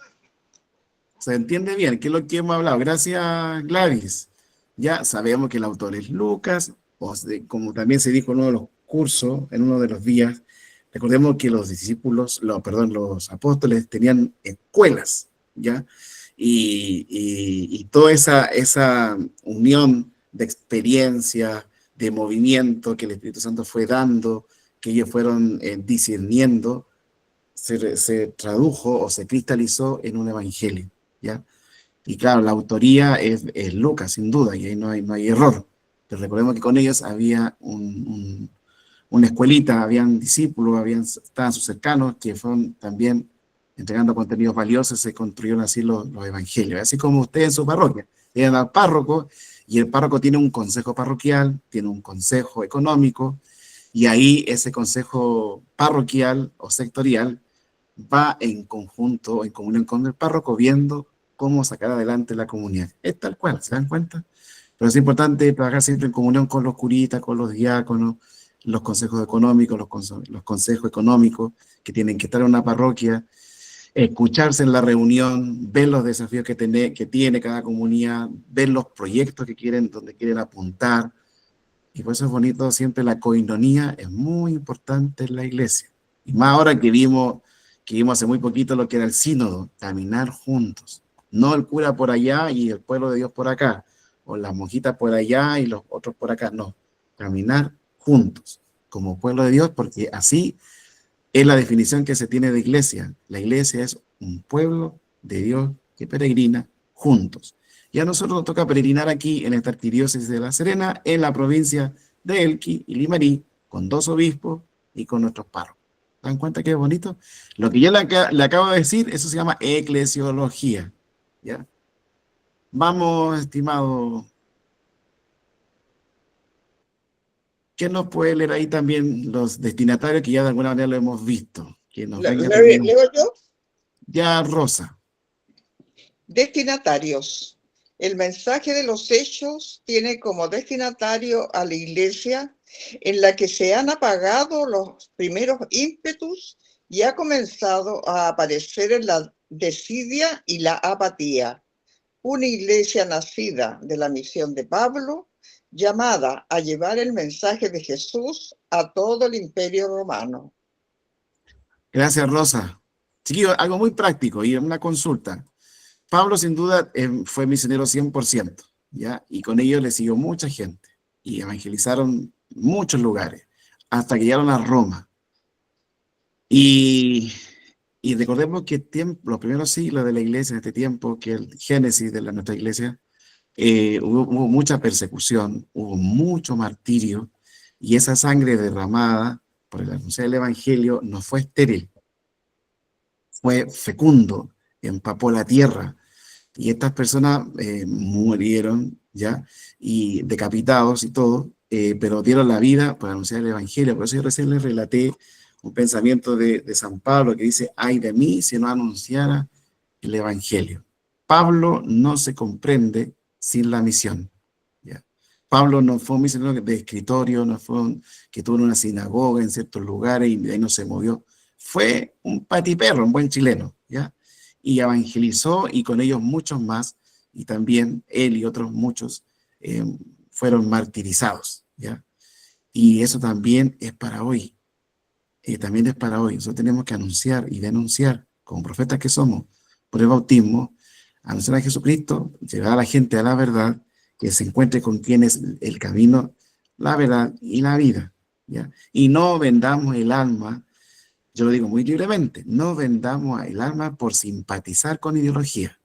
Se entiende bien, ¿qué es lo que hemos hablado? Gracias, Gladys. Ya sabemos que el autor es Lucas, como también se dijo en uno de los cursos, en uno de los días. Recordemos que los discípulos, los apóstoles tenían escuelas, ¿ya? Y toda esa unión de experiencia, de movimiento que el Espíritu Santo fue dando, que ellos fueron discerniendo, se tradujo o se cristalizó en un evangelio, ¿ya? Y claro, la autoría es Lucas, sin duda, y ahí no hay error. Pero recordemos que con ellos había una escuelita, habían discípulos, estaban sus cercanos, que fueron también entregando contenidos valiosos, se construyeron así los evangelios. Así como ustedes en su parroquia, llegan al párroco, y el párroco tiene un consejo parroquial, tiene un consejo económico, y ahí ese consejo parroquial o sectorial va en conjunto, en comunión con el párroco, viendo cómo sacar adelante la comunidad. Es tal cual, ¿se dan cuenta? Pero es importante trabajar siempre en comunión con los curitas, con los diáconos, los consejos económicos, los consejos económicos que tienen que estar en una parroquia, escucharse en la reunión, ver los desafíos que tiene cada comunidad, ver los proyectos que quieren, donde quieren apuntar. Y por eso es bonito siempre la coinonía, es muy importante en la iglesia. Y más ahora que vimos hace muy poquito lo que era el sínodo, caminar juntos. No el cura por allá y el pueblo de Dios por acá, o las monjitas por allá y los otros por acá, no. Caminar juntos, como pueblo de Dios, porque así es la definición que se tiene de iglesia. La iglesia es un pueblo de Dios que peregrina juntos. Y a nosotros nos toca peregrinar aquí en esta arquidiócesis de La Serena, en la provincia de Elqui y Limarí, con 2 obispos y con nuestros párrocos. ¿Se dan cuenta qué bonito? Lo que yo le acabo de decir, eso se llama eclesiología. ¿Ya? Vamos, estimado. ¿Quién nos puede leer ahí también los destinatarios que ya de alguna manera lo hemos visto? Que nos venga también. ¿Leo yo? Ya, Rosa. Destinatarios. El mensaje de los hechos tiene como destinatario a la iglesia en la que se han apagado los primeros ímpetus y ha comenzado a aparecer la desidia y la apatía. Una iglesia nacida de la misión de Pablo, llamada a llevar el mensaje de Jesús a todo el imperio romano. Gracias, Rosa. Chiquillos, algo muy práctico y una consulta. Pablo, sin duda, fue misionero 100%, ¿ya? Y con ello le siguió mucha gente y evangelizaron muchos lugares hasta que llegaron a Roma. Y recordemos que los primeros siglos de la iglesia en este tiempo, que el génesis de nuestra iglesia, hubo mucha persecución, hubo mucho martirio, y esa sangre derramada por el anuncio del evangelio no fue estéril, fue fecundo, empapó la tierra, y estas personas murieron, ¿ya? Y decapitados y todo, pero dieron la vida por anunciar el evangelio. Por eso yo recién les relaté un pensamiento de San Pablo que dice: ay de mí si no anunciara el evangelio. Pablo no se comprende sin la misión, ¿ya? Pablo no fue un misionero de escritorio, no fue que tuvo una sinagoga en ciertos lugares y de ahí no se movió. Fue un patiperro, un buen chileno, ¿ya? Y evangelizó, y con ellos muchos más, y también él y otros muchos fueron martirizados, ¿ya? Y eso también es para hoy. También es para hoy. Nosotros tenemos que anunciar y denunciar, como profetas que somos, por el bautismo, anunciar a Jesucristo, llevar a la gente a la verdad, que se encuentre con quien es el camino, la verdad y la vida, ¿ya? Y no vendamos el alma, yo lo digo muy libremente, no vendamos el alma por simpatizar con ideología.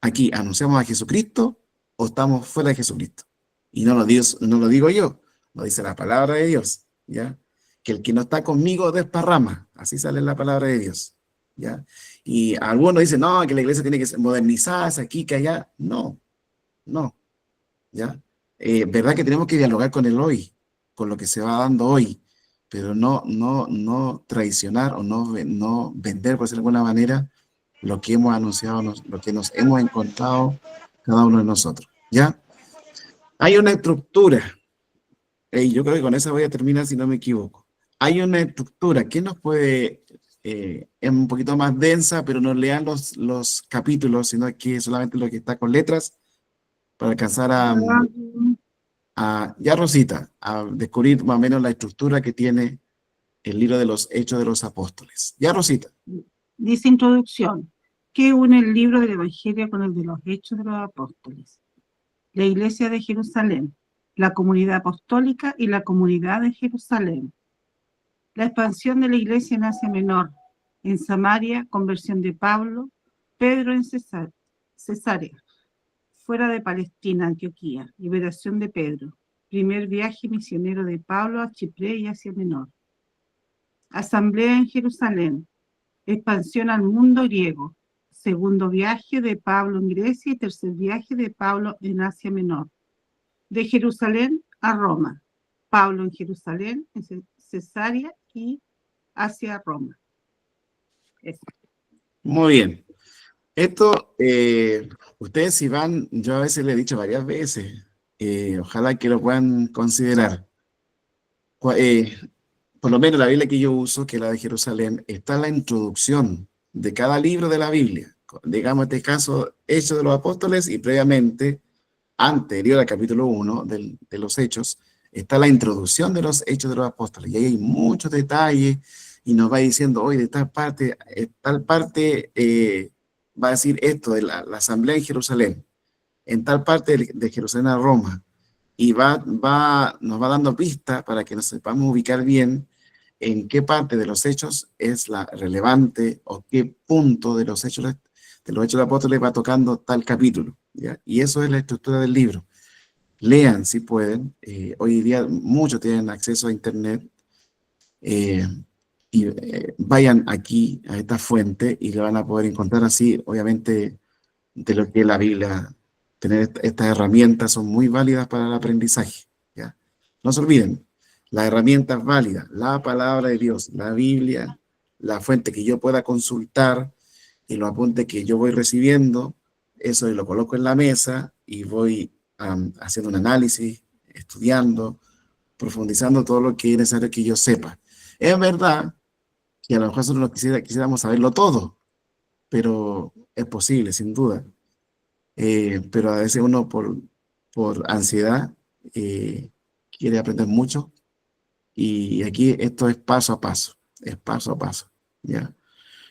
Aquí, ¿anunciamos a Jesucristo o estamos fuera de Jesucristo? Y no lo digo yo, lo dice la palabra de Dios, ¿ya? Que el que no está conmigo desparrama, así sale la palabra de Dios, ¿ya? Y algunos dicen, no, que la iglesia tiene que modernizarse aquí, que allá. No, ¿ya? Verdad que tenemos que dialogar con el hoy, con lo que se va dando hoy, pero no traicionar o no vender, por decirlo de alguna manera, lo que hemos anunciado, lo que nos hemos encontrado cada uno de nosotros, ¿ya? Hay una estructura, y yo creo que con esa voy a terminar si no me equivoco. Hay una estructura que nos puede, es un poquito más densa, pero no lean los capítulos, sino que solamente lo que está con letras, para alcanzar ya Rosita, a descubrir más o menos la estructura que tiene el libro de los Hechos de los Apóstoles. Ya Rosita. Dice introducción: ¿qué une el libro del Evangelio con el de los Hechos de los Apóstoles? La Iglesia de Jerusalén, la comunidad apostólica y la comunidad de Jerusalén. La expansión de la Iglesia en Asia Menor, en Samaria, conversión de Pablo, Pedro en Cesarea, fuera de Palestina, Antioquía, liberación de Pedro, primer viaje misionero de Pablo a Chipre y Asia Menor. Asamblea en Jerusalén, expansión al mundo griego, segundo viaje de Pablo en Grecia y tercer viaje de Pablo en Asia Menor. De Jerusalén a Roma, Pablo en Jerusalén, en Cesarea y hacia Roma. Eso. Muy bien. Esto, ustedes si van, yo a veces le he dicho varias veces, ojalá que lo puedan considerar. Por lo menos la Biblia que yo uso, que es la de Jerusalén, está en la introducción de cada libro de la Biblia. Digamos, en este caso, Hechos de los Apóstoles, y previamente, anterior al capítulo 1 de los Hechos, está la introducción de los Hechos de los Apóstoles. Y ahí hay muchos detalles, y nos va diciendo, hoy de tal parte va a decir esto de la asamblea en Jerusalén, en tal parte de Jerusalén a Roma, y nos va dando pistas para que nos sepamos ubicar bien en qué parte de los hechos es la relevante o qué punto de los hechos de apóstoles va tocando tal capítulo, ¿ya? Y eso es la estructura del libro. Lean si pueden. Hoy día muchos tienen acceso a internet, y vayan aquí a esta fuente y le van a poder encontrar así, obviamente, de lo que es la Biblia. Tener estas herramientas son muy válidas para el aprendizaje, ¿ya? No se olviden, las herramientas válidas, la palabra de Dios, la Biblia, la fuente que yo pueda consultar y los apuntes que yo voy recibiendo, eso lo coloco en la mesa y voy haciendo un análisis, estudiando, profundizando todo lo que es necesario que yo sepa. Es verdad que a lo mejor nosotros quisiéramos saberlo todo, pero es posible, sin duda. Pero a veces uno por ansiedad quiere aprender mucho, y aquí esto es paso a paso, ¿ya?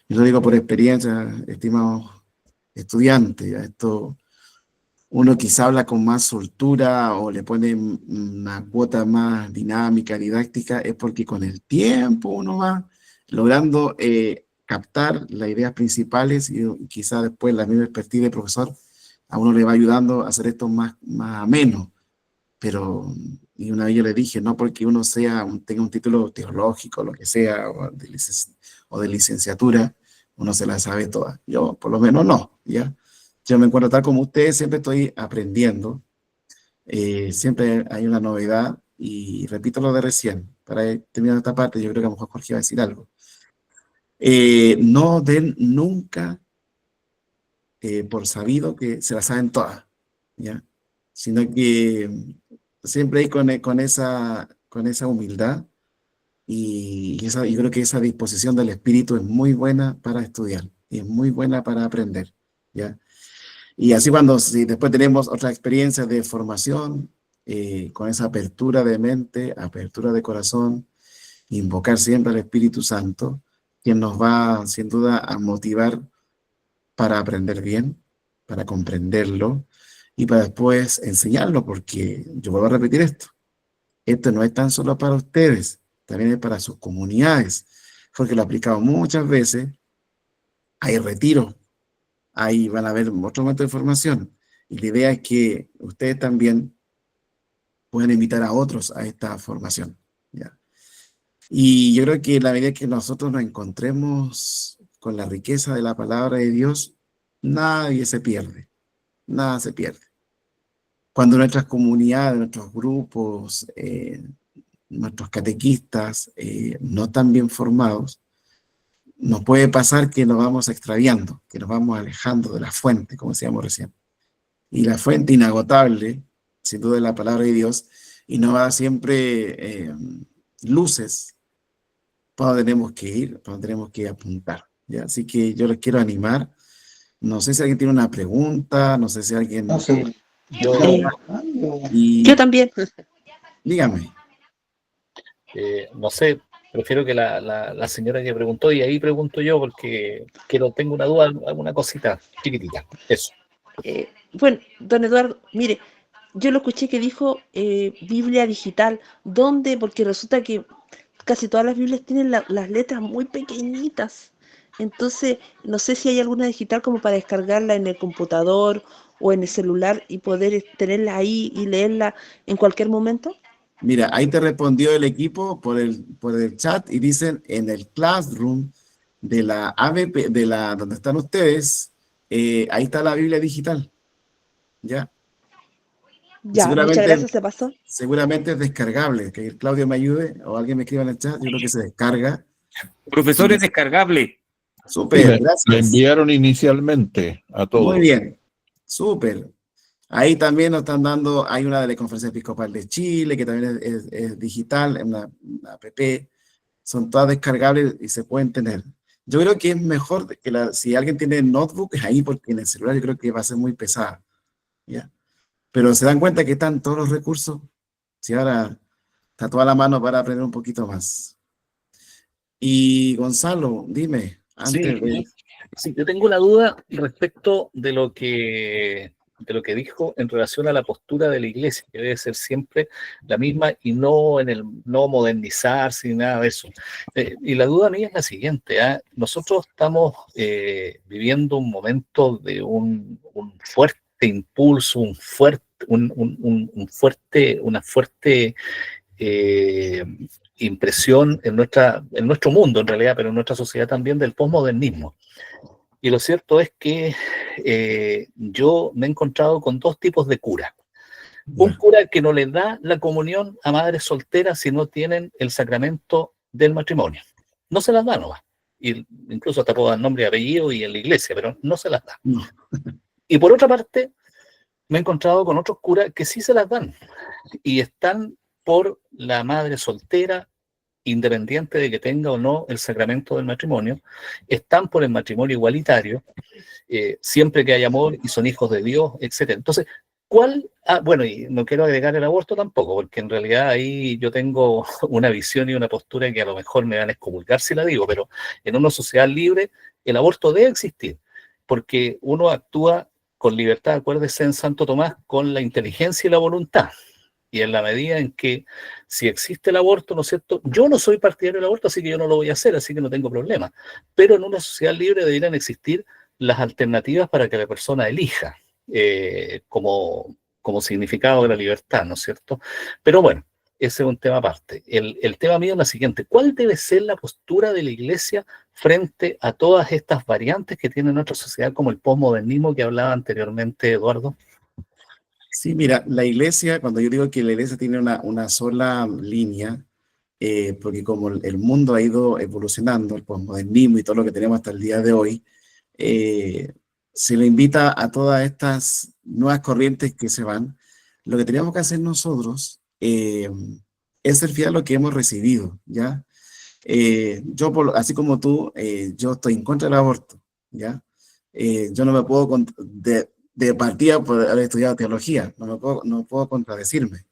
Yo lo digo por experiencia, estimados estudiantes, ¿ya? Esto, uno quizá habla con más soltura o le pone una cuota más dinámica, didáctica, es porque con el tiempo uno va logrando captar las ideas principales, y quizá después la misma expertise del profesor a uno le va ayudando a hacer esto más ameno. Pero, y una vez yo le dije, no porque uno tenga un título teológico, lo que sea, o de licenciatura, uno se la sabe toda. Yo, por lo menos, no, ¿ya? Yo me encuentro tal como ustedes, siempre estoy aprendiendo, siempre hay una novedad, y repito lo de recién, para terminar esta parte, yo creo que a lo mejor Jorge va a decir algo. No den nunca por sabido que se la saben todas, ¿ya? Sino que siempre hay con esa humildad, y yo creo que esa disposición del espíritu es muy buena para estudiar, y es muy buena para aprender, ¿ya? Y así si después tenemos otras experiencias de formación, con esa apertura de mente, apertura de corazón, invocar siempre al Espíritu Santo, quien nos va sin duda a motivar para aprender bien, para comprenderlo, y para después enseñarlo, porque yo vuelvo a repetir esto no es tan solo para ustedes, también es para sus comunidades, porque lo he aplicado muchas veces. Hay retiro, ahí van a haber otro momento de formación, y la idea es que ustedes también puedan invitar a otros a esta formación, ¿ya? Y yo creo que la medida que nosotros nos encontremos con la riqueza de la palabra de Dios, nadie se pierde, nada se pierde. Cuando nuestras comunidades, nuestros grupos, nuestros catequistas no están bien formados, nos puede pasar que nos vamos extraviando, que nos vamos alejando de la fuente, como decíamos recién. Y la fuente inagotable, sin duda, es la palabra de Dios, y nos va a dar siempre luces para donde tenemos que ir, para donde tenemos que apuntar, ¿ya? Así que yo les quiero animar. No sé si alguien tiene una pregunta, no sé si alguien... No sé. Yo también. Dígame. No sé, prefiero que la señora que preguntó, y ahí pregunto yo, porque tengo una duda, alguna cosita chiquitita. Eso. Bueno, don Eduardo, mire, yo lo escuché que dijo Biblia digital. ¿Dónde? Porque resulta que casi todas las Biblias tienen las letras muy pequeñitas. Entonces, no sé si hay alguna digital como para descargarla en el computador o en el celular y poder tenerla ahí y leerla en cualquier momento. Mira, ahí te respondió el equipo por el chat, y dicen en el Classroom de la ABP, donde están ustedes, ahí está la Biblia digital, ¿ya? Ya, muchas gracias, se pasó. Seguramente es descargable, que Claudio me ayude o alguien me escriba en el chat. Yo creo que se descarga. Profesor, es descargable. Súper, gracias. Le enviaron inicialmente a todos. Muy bien, súper. Ahí también nos están dando, hay una de la Conferencia Episcopal de Chile, que también es digital, en una app. Son todas descargables y se pueden tener. Yo creo que es mejor que si alguien tiene notebook, ahí, porque en el celular yo creo que va a ser muy pesada, ¿ya? Pero se dan cuenta que están todos los recursos. Si ahora está toda la mano para aprender un poquito más. Y Gonzalo, dime, antes de... Sí, yo tengo la duda respecto de lo que de lo que dijo en relación a la postura de la Iglesia, que debe ser siempre la misma y no no modernizarse ni nada de eso. Y la duda mía es la siguiente, nosotros estamos viviendo un momento de un fuerte impulso, una fuerte impresión en nuestro mundo en realidad, pero en nuestra sociedad también, del posmodernismo. Y lo cierto es que yo me he encontrado con dos tipos de cura. Un cura que no le da la comunión a madres solteras si no tienen el sacramento del matrimonio. No se las da nomás. Y incluso hasta puedo dar nombre y apellido y en la iglesia, pero no se las da. No. Y por otra parte, me he encontrado con otros curas que sí se las dan. Y están por la madre soltera, independiente de que tenga o no el sacramento del matrimonio, están por el matrimonio igualitario, siempre que hay amor y son hijos de Dios, etc. Entonces, bueno, y no quiero agregar el aborto tampoco, porque en realidad ahí yo tengo una visión y una postura que a lo mejor me van a excomulgar si la digo, pero en una sociedad libre el aborto debe existir, porque uno actúa con libertad, acuérdese en Santo Tomás, con la inteligencia y la voluntad. Y en la medida en que si existe el aborto, ¿no es cierto? Yo no soy partidario del aborto, así que yo no lo voy a hacer, así que no tengo problema. Pero en una sociedad libre deberían existir las alternativas para que la persona elija como significado de la libertad, ¿no es cierto? Pero bueno, ese es un tema aparte. El tema mío es la siguiente: ¿cuál debe ser la postura de la Iglesia frente a todas estas variantes que tiene nuestra sociedad, como el posmodernismo que hablaba anteriormente Eduardo? Sí, mira, la iglesia, cuando yo digo que la iglesia tiene una sola línea, porque como el mundo ha ido evolucionando, el posmodernismo y todo lo que tenemos hasta el día de hoy, se le invita a todas estas nuevas corrientes que se van. Lo que tenemos que hacer nosotros es ser fiel a lo que hemos recibido, ¿ya? Yo, así como tú, yo estoy en contra del aborto, ¿ya? Yo no me puedo de partida por haber estudiado teología, no puedo contradecirme,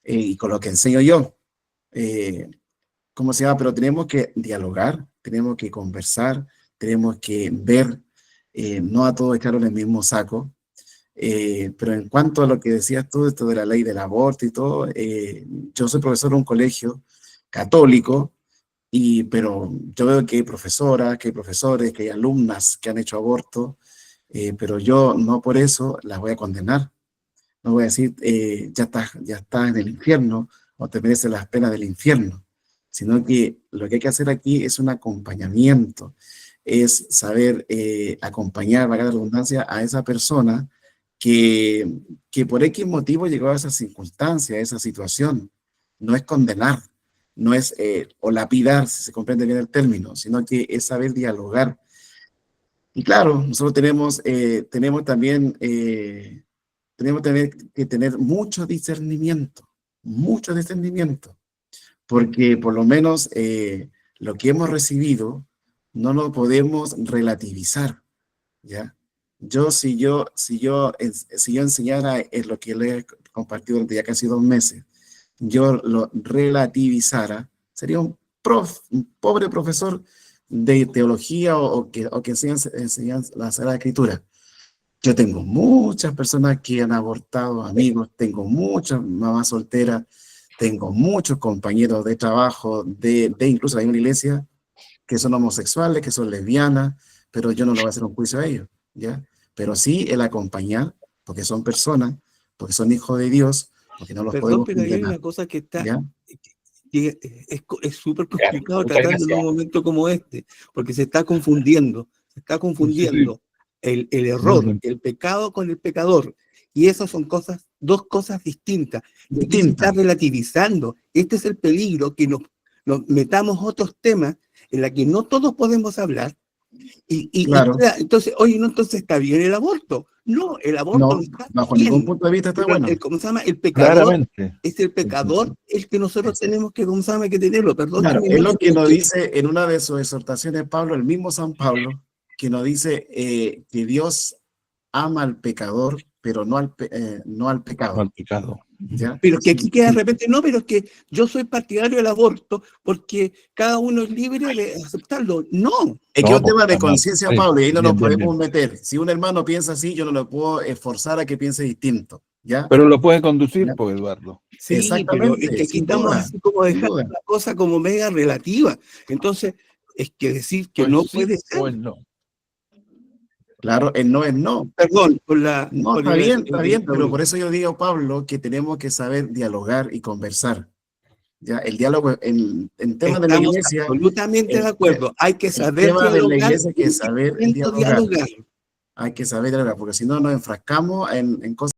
y con lo que enseño yo, ¿cómo se llama? Pero tenemos que dialogar, tenemos que conversar, tenemos que ver, no a todos echarlo en el mismo saco, pero en cuanto a lo que decías tú, esto de la ley del aborto y todo, yo soy profesor de un colegio católico, pero yo veo que hay profesoras, que hay profesores, que hay alumnas que han hecho aborto, pero yo no por eso las voy a condenar. No voy a decir, ya estás en el infierno o te mereces las penas del infierno, sino que lo que hay que hacer aquí es un acompañamiento, es saber acompañar, valga la redundancia, a esa persona que por X motivo llegó a esa circunstancia, a esa situación. No es condenar, no es o lapidar, si se comprende bien el término, sino que es saber dialogar. Y claro, nosotros tenemos también que tener mucho discernimiento, porque por lo menos lo que hemos recibido no lo podemos relativizar, ¿ya? Si yo enseñara lo que le he compartido durante ya casi 2 meses, yo lo relativizara, sería un pobre profesor de teología o que enseñan la Sagrada Escritura. Yo tengo muchas personas que han abortado, amigos, tengo muchas mamás solteras, tengo muchos compañeros de trabajo, de incluso hay una iglesia, que son homosexuales, que son lesbianas, pero yo no le voy a hacer un juicio a ellos, ¿ya? Pero sí el acompañar, porque son personas, porque son hijos de Dios, porque no los podemos pero hay una cosa que está... Que es súper complicado tratarlo en un momento como este, porque se está confundiendo el error, el pecado con el pecador, y esas son dos cosas distintas. Y se está relativizando. Este es el peligro, que nos metamos otros temas en los que no todos podemos hablar, Claro. Entonces, oye, no, entonces está bien el aborto. No, el aborto no está bajo bien. ningún punto de vista está bueno. ¿Cómo se llama? El pecador. Claramente. Es el pecador el que nosotros tenemos que, ¿cómo se llama? Que tenerlo. Perdón. Claro, es lo que nos dice en una de sus exhortaciones Pablo, el mismo San Pablo, que nos dice que Dios ama al pecador, pero no al pecado. No al pecado. ¿Ya? Pero que aquí queda de repente, no, pero es que yo soy partidario del aborto porque cada uno es libre de aceptarlo. No. Es que es un tema de no, conciencia, sí, Pablo, y ahí no nos bien, bien, podemos meter. Si un hermano piensa así, yo no lo puedo forzar a que piense distinto. ¿Ya? Pero lo puede conducir, ¿Ya? pues, Eduardo. Sí, pero es que aquí sin estamos duda, así como sin dejando duda. la cosa como mega relativa. Entonces, es que decir que Pues no sí puede o ser. el no. Claro, el no es no. Perdón, por la... No, por está bien, pero broma. por eso yo digo, Pablo, que tenemos que saber dialogar y conversar. ¿Ya? El diálogo en temas de la Estamos iglesia, absolutamente de el acuerdo. Hay que saber tema de la dialogar iglesia hay que y saber dialogar. Hay que saber dialogar, porque si no nos enfrascamos en cosas